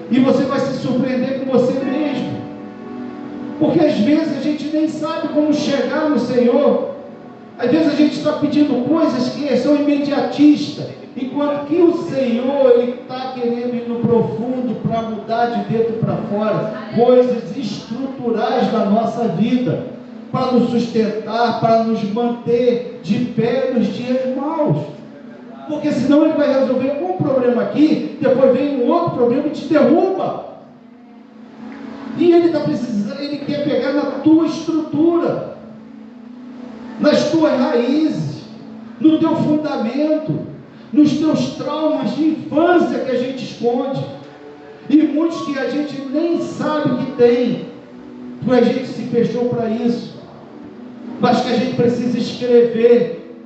E você vai se surpreender com você mesmo. Porque às vezes a gente nem sabe como chegar no Senhor. Às vezes a gente está pedindo coisas que são imediatistas, enquanto que o Senhor, Ele está querendo ir no profundo para mudar de dentro para fora, coisas estruturais da nossa vida, para nos sustentar, para nos manter de pé nos dias maus. Porque senão Ele vai resolver um problema aqui, depois vem um outro problema e te derruba. E Ele está precisando, Ele quer pegar na tua estrutura, nas tuas raízes, no teu fundamento, nos teus traumas de infância que a gente esconde, e muitos que a gente nem sabe que tem, porque a gente se fechou para isso, mas que a gente precisa escrever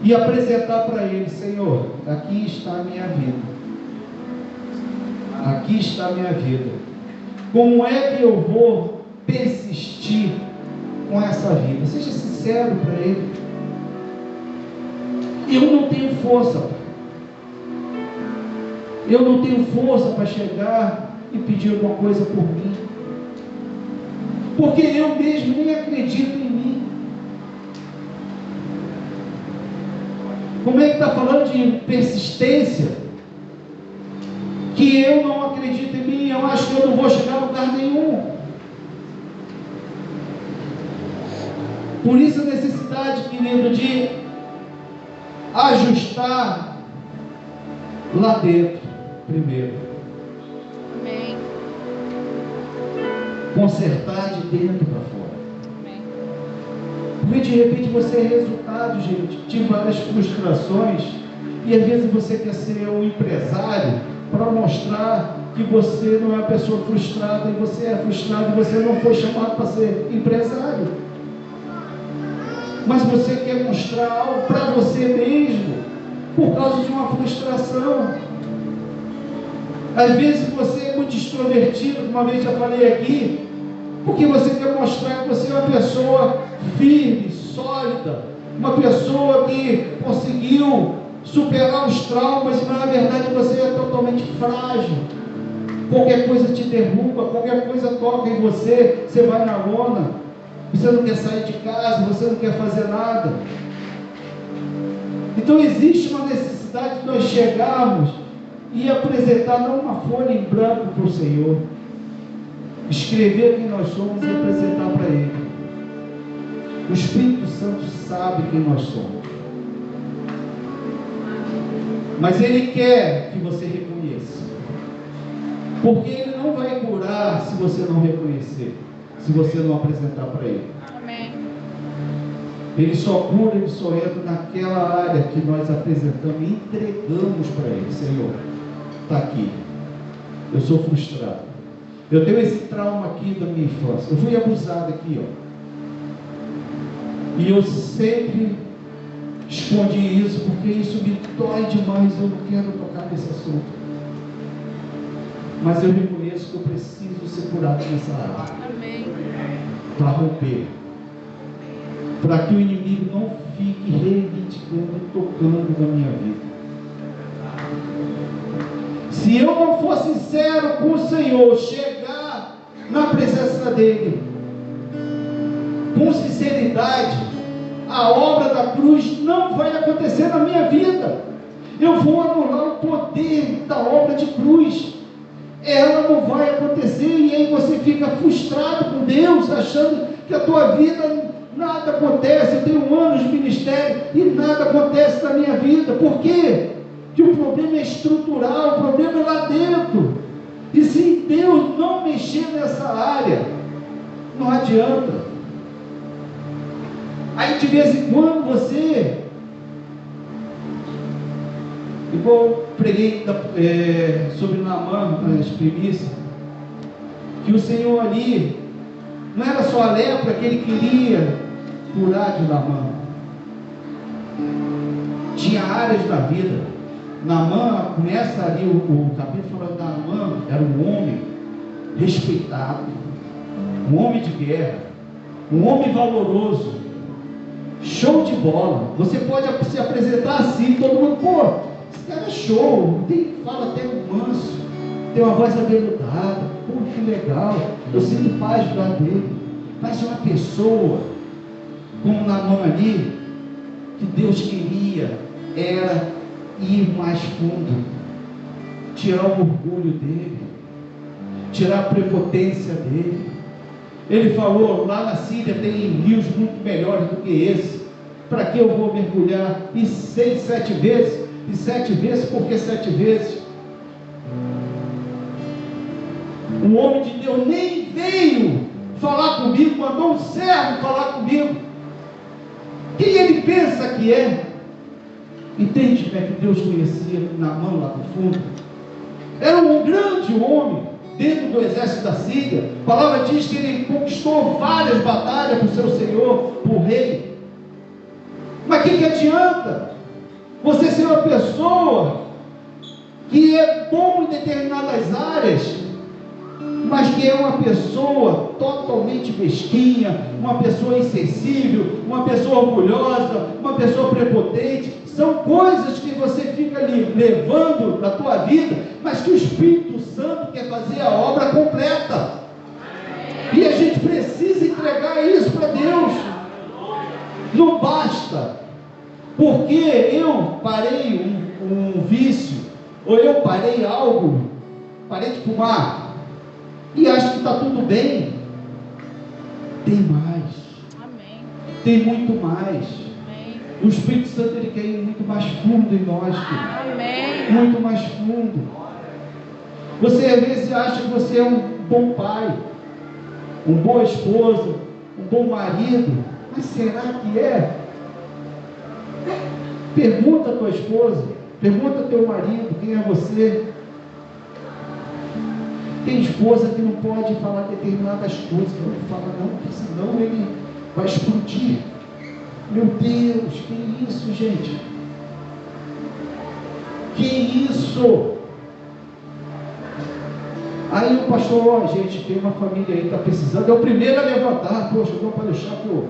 e apresentar para Ele: Senhor, aqui está a minha vida, aqui está a minha vida. Como é que eu vou persistir com essa vida? Seja sincero para Ele. Eu não tenho força, eu não tenho força para chegar e pedir alguma coisa por mim, porque eu mesmo nem acredito em mim. Como é que está falando de persistência? Que eu não acredito em mim, eu acho que eu não vou chegar a lugar nenhum. Por isso a necessidade, querido, de ajustar lá dentro primeiro. Amém. Consertar de dentro para fora. Amém. Porque de repente você é resultado, gente, de várias frustrações, e às vezes você quer ser um empresário para mostrar que você não é uma pessoa frustrada, e você é frustrado, e você não foi chamado para ser empresário. Mas você quer mostrar algo para você mesmo, por causa de uma frustração. Às vezes você é muito extrovertido, como uma vez já falei aqui, porque você quer mostrar que você é uma pessoa firme, sólida, uma pessoa que conseguiu superar os traumas, mas na verdade você é totalmente frágil. Qualquer coisa te derruba, qualquer coisa toca em você, você vai na lona. Você não quer sair de casa, você não quer fazer nada. Então existe uma necessidade de nós chegarmos e apresentar não uma folha em branco para o Senhor, escrever quem nós somos e apresentar para Ele. O Espírito Santo sabe quem nós somos, mas Ele quer que você reconheça, porque Ele não vai curar se você não reconhecer, se você não apresentar para Ele. Amém. Ele só cura, Ele só entra naquela área que nós apresentamos e entregamos para Ele. Senhor, está aqui, eu sou frustrado, eu tenho esse trauma aqui da minha infância, eu fui abusado aqui, ó, e eu sempre escondi isso porque isso me dói demais, eu não quero tocar nesse assunto. Mas eu reconheço que eu preciso ser curado nessa área. Amém. Para romper. Para que o inimigo não fique reivindicando e tocando na minha vida. Se eu não for sincero com o Senhor, chegar na presença dEle, com sinceridade, a obra da cruz não vai acontecer na minha vida. Eu vou anular o poder da obra de cruz. Ela não vai acontecer, e aí você fica frustrado com Deus, achando que a tua vida nada acontece. Eu tenho anos de ministério e nada acontece na minha vida. Por quê? Que o problema é estrutural, o problema é lá dentro. E se Deus não mexer nessa área, não adianta. Aí de vez em quando você, igual eu preguei sobre Naamã, nas primícias, que o Senhor ali, não era só a lepra que ele queria curar de Naamã, tinha áreas da vida. Naamã, começa ali o capítulo falando, Naamã era um homem respeitado, um homem de guerra, um homem valoroso, show de bola. Você pode se apresentar assim, todo mundo, pô, esse cara é show, fala até manso, tem uma voz aveludada, pô, que legal, eu sinto paz do lado dele. Mas uma pessoa como Naamã ali, que Deus queria era ir mais fundo, tirar o orgulho dele, tirar a prepotência dele. Ele falou, lá na Síria tem rios muito melhores do que esse, para que eu vou mergulhar? E 6, 7 vezes, e 7 vezes, por que 7 vezes? Um homem de Deus nem veio falar comigo, mandou um servo falar comigo. Quem ele pensa que é? Entende como é que Deus conhecia Naamã lá no fundo? Era um grande homem dentro do exército da Síria. A palavra diz que ele conquistou várias batalhas para o seu senhor, para o rei. Mas o que adianta você ser uma pessoa que é bom em determinadas áreas, mas que é uma pessoa totalmente mesquinha, uma pessoa insensível, uma pessoa orgulhosa, uma pessoa prepotente? São coisas que você fica ali levando da tua vida, mas que o Espírito Santo quer fazer a obra completa. E a gente precisa entregar isso para Deus. Não basta porque eu parei um vício, ou eu parei algo, parei de fumar, e acho que está tudo bem. Tem mais. Amém. Tem muito mais. Amém. O Espírito Santo, ele quer ir muito mais fundo em nós. Amém. Muito mais fundo. Você às vezes acha que você é um bom pai, um bom esposo, um bom marido, mas será que é? Pergunta a tua esposa, pergunta ao teu marido, quem é você? Tem esposa que não pode falar determinadas coisas, não fala não, porque senão ele vai explodir. Meu Deus, que isso, gente? Que isso? Aí o pastor, ó, gente, tem uma família aí que está precisando, é o primeiro a levantar. Poxa, eu vou para deixar que eu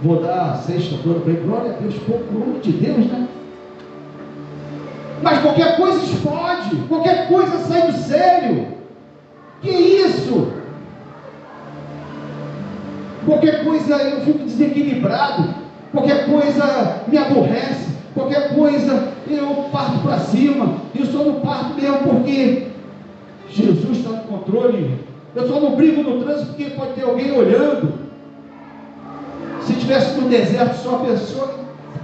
vou dar a sexta toda para ele. Glória a Deus, pô, por nome de Deus, né? Mas qualquer coisa explode, qualquer coisa sai do sério. Que isso? Qualquer coisa eu fico desequilibrado, qualquer coisa me aborrece, qualquer coisa eu parto para cima. Eu só não parto mesmo porque Jesus está no controle. Eu só não brigo no trânsito porque pode ter alguém olhando. Se tivesse no deserto só a pessoa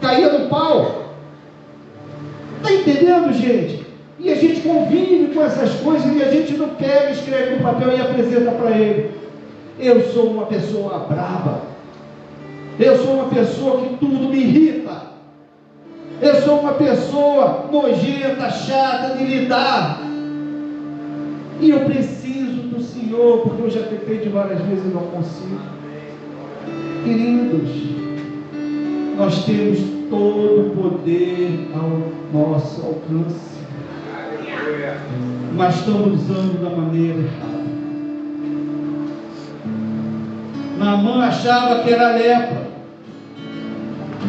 caía no pau. Está entendendo, gente? E a gente convive com essas coisas e a gente não quer, escreve no papel e apresenta para ele. Eu sou uma pessoa braba. Eu sou uma pessoa que tudo me irrita. Eu sou uma pessoa nojenta, chata de lidar. E eu preciso do Senhor, porque eu já tentei de várias vezes e não consigo. Queridos, nós temos todo o poder ao nosso alcance, mas estamos usando da maneira errada. Naamã achava que era lepra.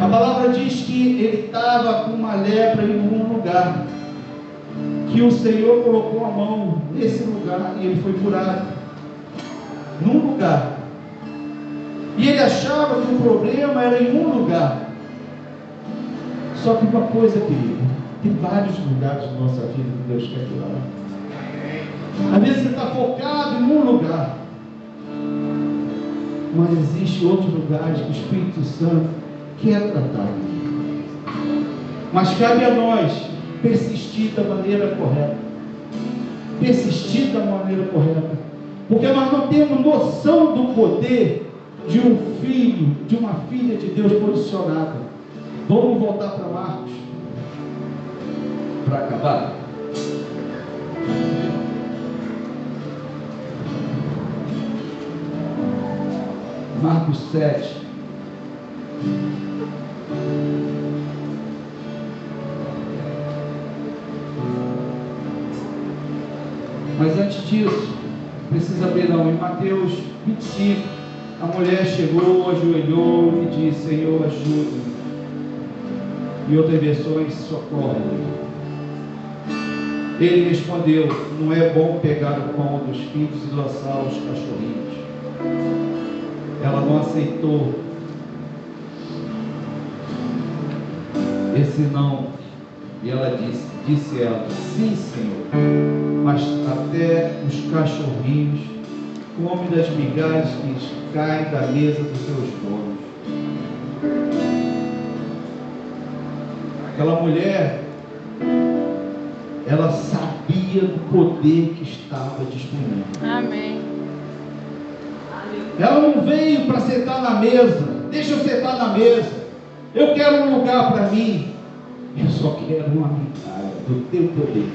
A palavra diz que ele estava com uma lepra em um lugar, que o Senhor colocou a mão nesse lugar e ele foi curado, num lugar. E ele achava que o problema era em um lugar. Só que uma coisa, querido, tem vários lugares na nossa vida que Deus quer curar. Às vezes você está focado em um lugar, mas existem outros lugares que o Espírito Santo quer tratar. Mas cabe a nós persistir da maneira correta. Persistir da maneira correta. Porque nós não temos noção do poder de um filho, de uma filha de Deus posicionada. Vamos voltar para Marcos, para acabar. Marcos 7. Mas antes disso, precisa abrir em Mateus 25, a mulher chegou, ajoelhou e disse: Senhor, ajuda-me. E outras versões, socorre-me. Ele respondeu: não é bom pegar o pão dos filhos e lançar aos cachorrinhos. Ela não aceitou esse não. E ela disse ela: sim, Senhor, mas até os cachorrinhos comem das migalhas que caem da mesa dos seus donos. Aquela mulher, ela sabia do poder que estava disponível. Amém. Ela não veio para sentar na mesa. Deixa eu sentar na mesa. Eu quero um lugar para mim. Eu só quero uma migalha do teu poder.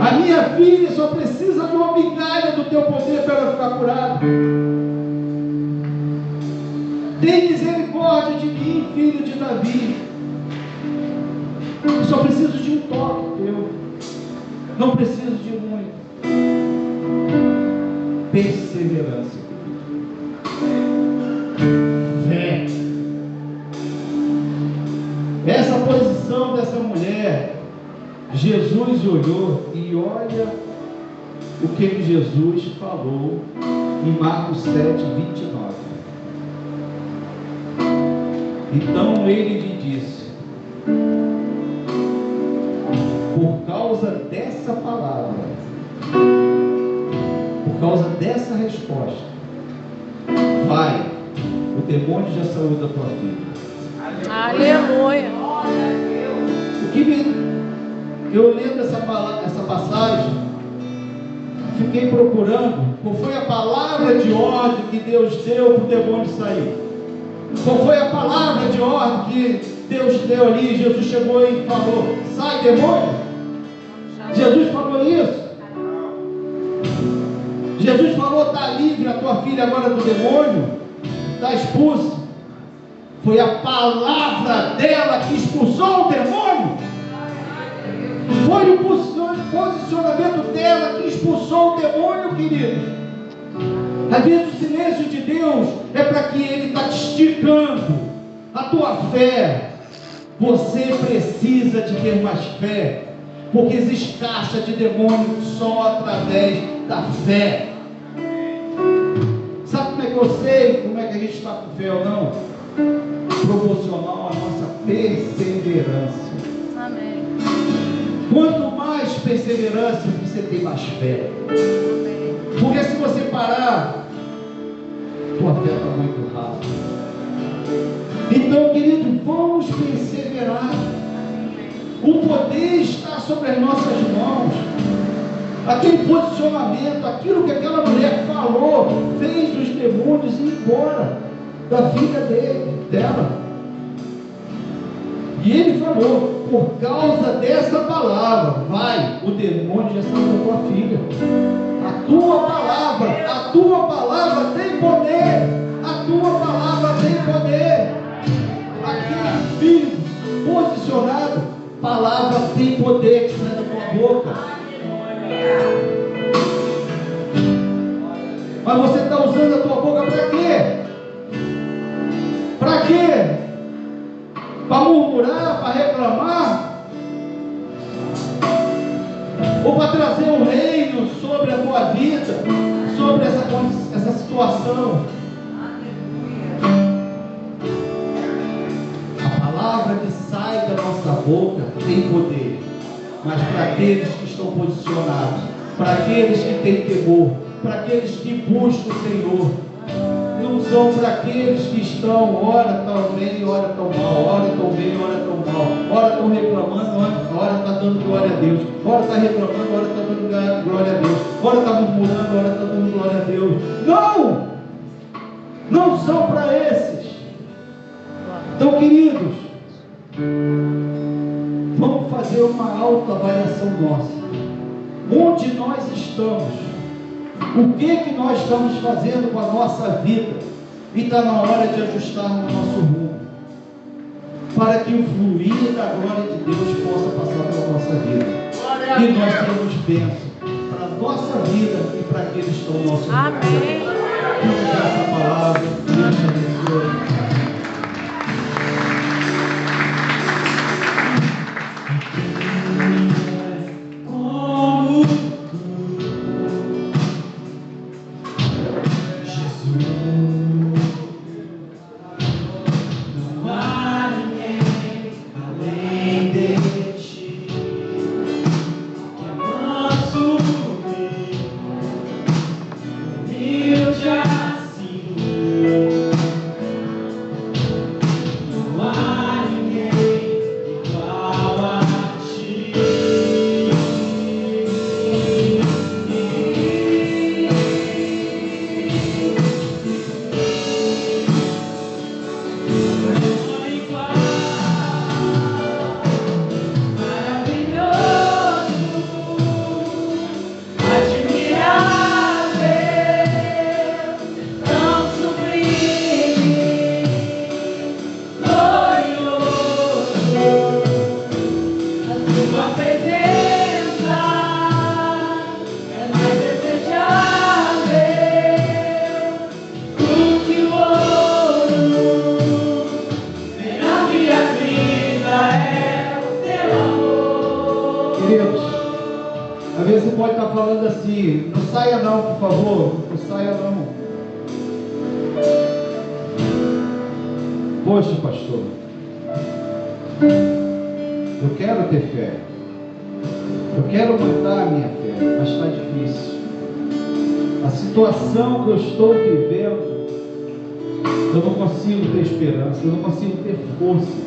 A minha filha só precisa de uma migalha do teu poder para ela ficar curada. Tem misericórdia de mim, filho de Davi. Eu só preciso de um toque teu. Não preciso de muito. Perseverança. Fé. Essa posição dessa mulher, Jesus olhou e olha o que Jesus falou em Marcos 7, 29. Então ele lhe disse: por causa dessa palavra, por causa dessa resposta, vai, o demônio já saiu da tua vida. Aleluia. O que eu lendo essa passagem, fiquei procurando qual foi a palavra de ordem que Deus deu para o demônio sair. Qual foi a palavra de ordem que Deus deu ali? Jesus chegou e falou: sai, demônio. Jesus falou isso. Jesus falou: está livre a tua filha agora do demônio, está expulsa. Foi a palavra dela que expulsou o demônio. Foi o posicionamento dela que expulsou o demônio, querido. Às vezes o silêncio de Deus é para que Ele está te esticando a tua fé. Você precisa de ter mais fé, porque existe caixa de demônio só através da fé. Sabe como é que eu sei como é que a gente está com fé ou não? Proporcional à nossa perseverança. Amém. Quanto mais perseverança, você tem mais fé. Porque se você parar, tua fé está muito rápida. Então, querido, vamos perseverar. O poder está sobre as nossas mãos. Aquele posicionamento, aquilo que aquela mulher falou, fez os demônios ir embora da vida dela. E ele falou: por causa dessa palavra, vai, o demônio já saiu da tua filha. A tua palavra tem poder. A tua palavra tem poder. palavra tem poder que sai da tua boca. Mas você está usando a tua boca para quê? Para quê? Para murmurar, para reclamar? Ou para trazer o reino sobre a tua vida, sobre essa situação? A palavra que sai da nossa boca tem poder, mas para aqueles que estão posicionados, para aqueles que têm temor, para aqueles que buscam o Senhor, não são para aqueles que estão, ora tão bem, ora tão mal, ora tão bem, ora tão mal, ora estão reclamando, ora está dando glória a Deus, ora está reclamando, ora está dando glória a Deus, ora está murmurando, ora está dando glória a Deus. Não! Não são para esses. Então, queridos, vamos fazer uma autoavaliação nossa. Onde nós estamos? O que nós estamos fazendo com a nossa vida? E está na hora de ajustarmos o nosso rumo, para que o fluir da glória de Deus possa passar pela nossa vida. E nós teremos bênção para a nossa vida e para aqueles que estão ao nosso redor. Amém. Vamos dar essa palavra. Deus te abençoe. Poxa, pastor, eu quero ter fé, eu quero aumentar a minha fé, mas está difícil. A situação que eu estou vivendo, eu não consigo ter esperança, eu não consigo ter força.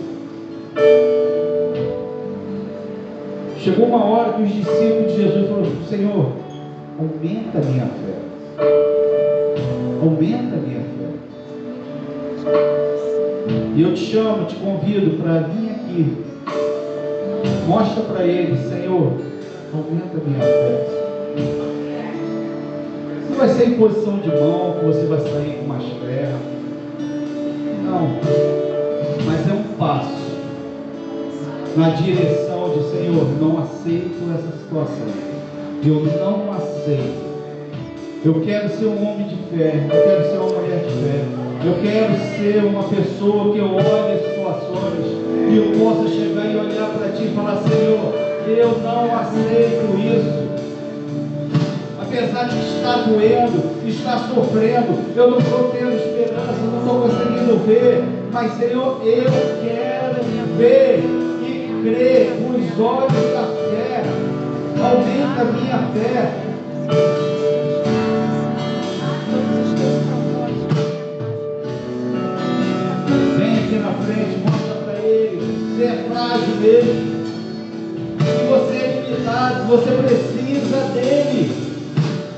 Chegou uma hora que os discípulos de Jesus falaram: Senhor, aumenta a minha fé, aumenta a minha fé. E eu te chamo, te convido para vir aqui. Mostra para ele: Senhor, aumenta a minha fé. Não vai ser em posição de mão que você vai sair com mais fé. Não. Mas é um passo na direção de: Senhor, não aceito essa situação. Eu não aceito. Eu quero ser um homem de fé. Eu quero ser uma mulher de fé. Eu quero ser uma pessoa que eu olhe as situações e eu possa chegar e olhar para ti e falar: Senhor, eu não aceito isso. Apesar de estar doendo, estar sofrendo, eu não estou tendo esperança, não estou conseguindo ver, mas Senhor, eu quero ver e crer com os olhos da fé. Aumenta a minha fé. Na frente, mostra para ele: você é frágil mesmo, que você é limitado, você precisa dele.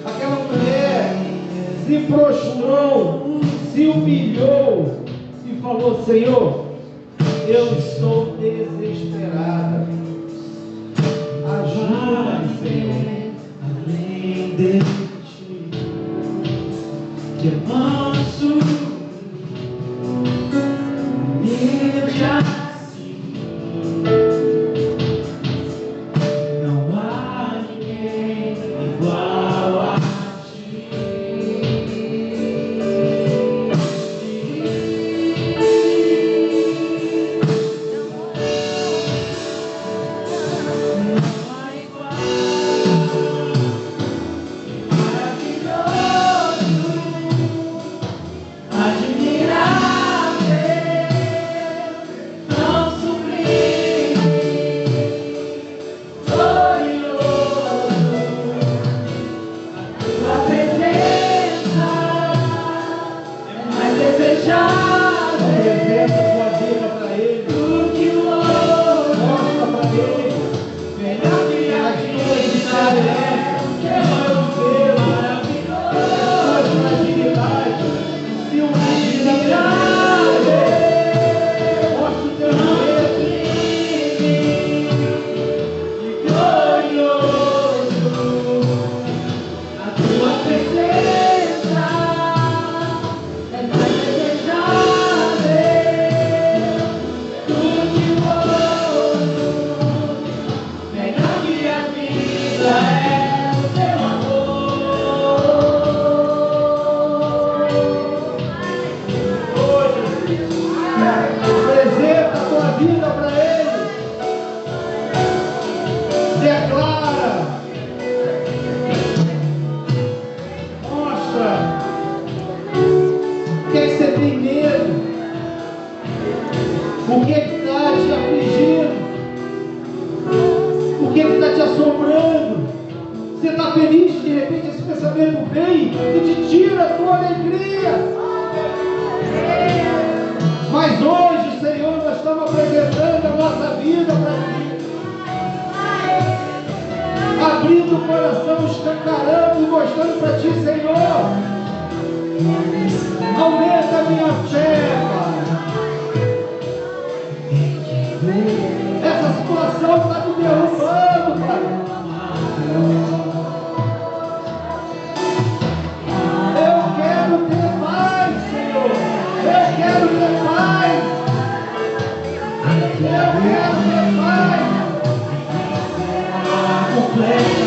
Aquela mulher se prostrou, se humilhou e falou: Senhor, eu estou desesperada, ajuda-me, Senhor. Além de ti, que é manso, eu já aliança, quebra o dedo, suas fragilidades, se humilha diante dele, mostra o teu poder e glorioso, a tua presença é mais desejável do que o ouro, melhor que a vida é o teu amor. Hoje, apresenta a tua vida para Ele, declara, mostra o que você tem medo, o que está te afligindo, o que está te assombrando. Você está feliz, de repente esse pensamento vem e te tira a tua alegria. Mas hoje, Senhor, nós estamos apresentando a nossa vida para Ti, abrindo o coração, escancarando e mostrando para Ti, Senhor. Aumenta a minha fé, Pai. Essa situação está me derrubando, Pai. Eu quero ter mais, Senhor. Eu quero ter mais. Eu quero ter mais. Completa.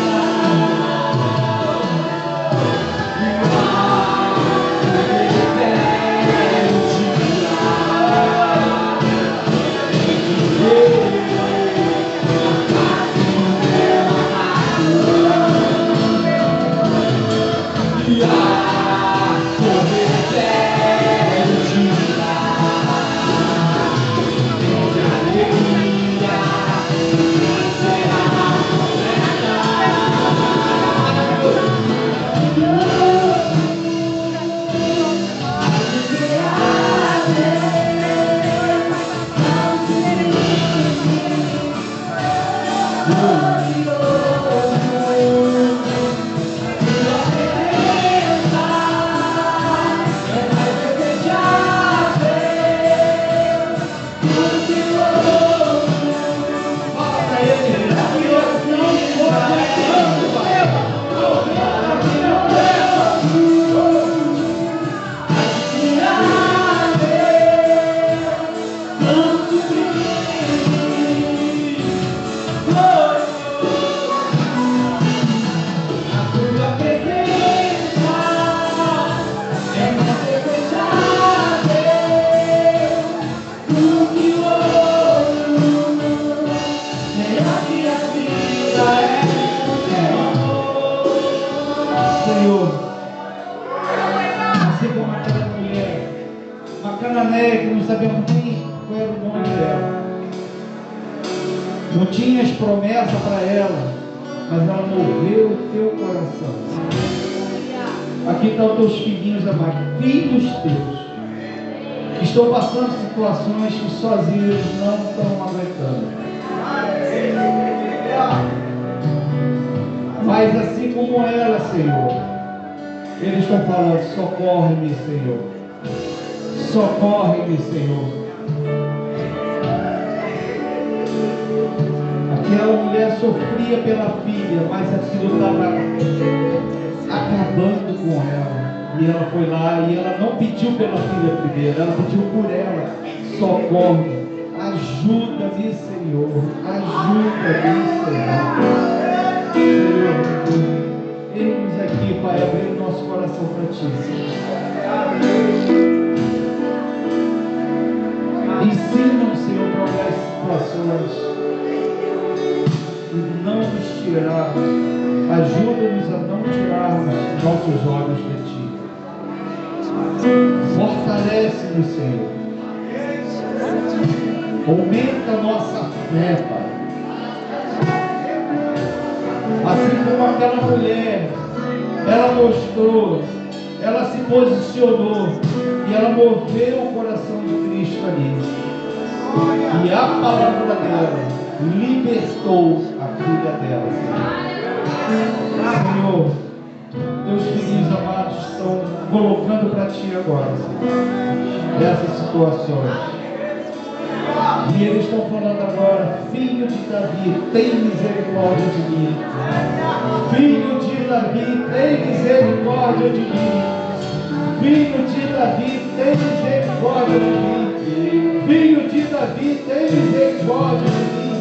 Cananeia, que não sabemos nem qual era o nome dela. Não tinhas promessa para ela, mas ela moveu o teu coração. Aqui estão teus filhinhos amados, filhos teus, que estão passando situações que sozinhos eles não estão aguentando. Mas assim como ela, Senhor, eles estão falando: socorre-me, Senhor. Socorre-me, Senhor. Aquela mulher sofria pela filha, mas aquilo estava acabando com ela. E ela foi lá e ela não pediu pela filha primeiro, ela pediu por ela: socorre, ajuda-me, Senhor. Ajuda-me, Senhor. Senhor, eis aqui, Pai, abrir o nosso coração para Ti, Senhor. Ensina-nos, Senhor, para olhar as situações e não nos tirarmos. Ajuda-nos a não tirarmos nossos olhos de Ti. Fortalece-nos, Senhor. Aumenta a nossa fé, Pai. Assim como aquela mulher, ela mostrou, ela se posicionou e ela moveu o coração de Cristo ali. E a palavra dela libertou a filha dela, Senhor. Senhor, teus filhos amados estão colocando para ti agora, Senhor, essas situações. E eles estão falando agora: filho de Davi, tem misericórdia de mim. Filho de Davi, tem misericórdia de mim. Filho de Davi, tem misericórdia de mim. Filho de Davi, tem misericórdia de mim.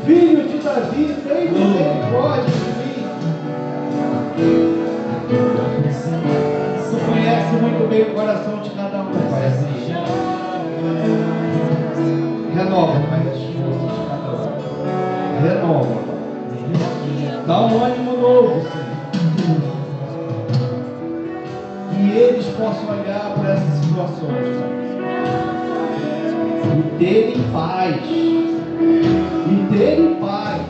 Filho de Davi, tem misericórdia de mim. Tu conhece muito bem o coração de cada um, Pai, assim. Renova, Pai, as forças de cada um. Renova. Dá um ânimo novo, Senhor. Que eles possam olhar para essas situações, Pai, e terem paz. E terem paz.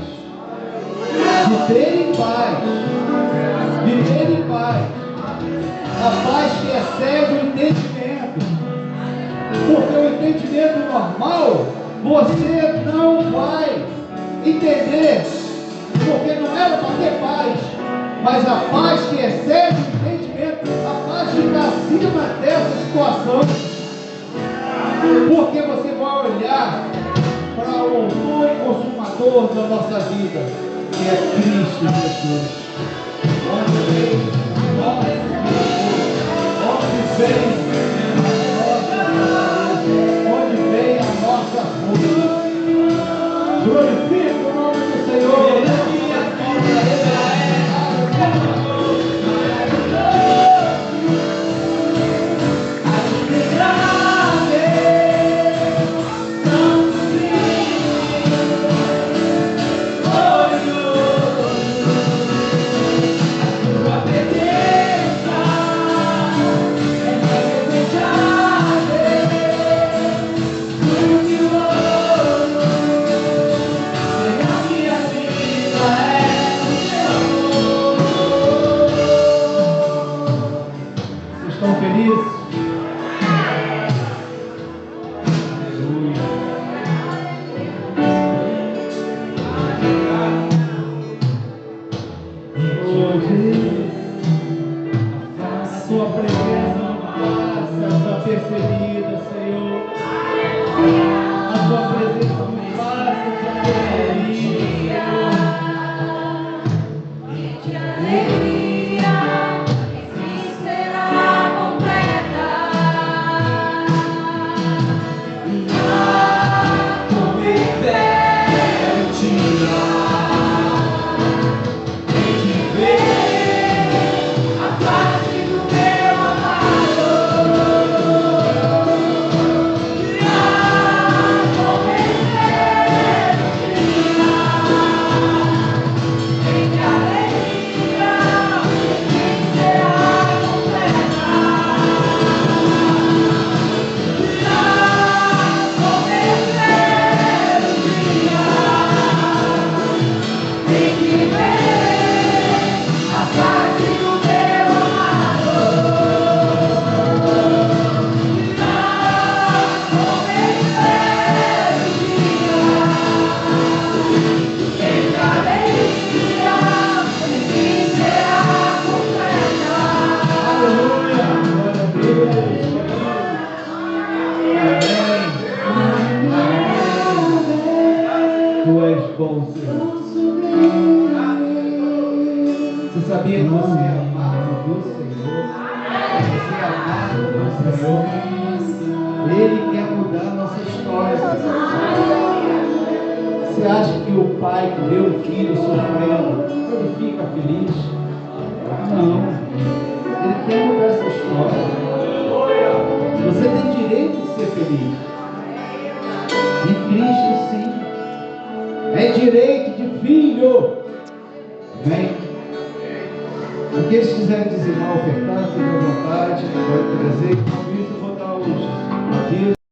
E terem paz. E terem paz. A paz que excede o entendimento. Porque o entendimento normal você não vai entender, porque não era para ter paz, mas a paz que excede o entendimento, a paz que está acima dessa situação, porque você vai olhar para o autor e consumador da nossa vida, que é Cristo Jesus. Onde vem a nossa força. Glorifica o nome do Senhor. Estão felizes? Aleluia. Hoje, a sua presença não passa desapercebida, Senhor. A sua presença não passa desapercebida, Senhor. Tu és bom, Senhor. Você sabia que você é amado do Senhor? Você é amado do Senhor. Ele quer mudar a nossa história. Você acha que o pai que vê o filho sofrendo, ele fica feliz? Não. Ele quer mudar essa história. Você tem direito de ser feliz. Em Cristo, sim. É direito de filho. Amém? O que eles quiserem dizimar, ofertar, fique à vontade, pode trazer. Com isso, eu vou dar os avisos.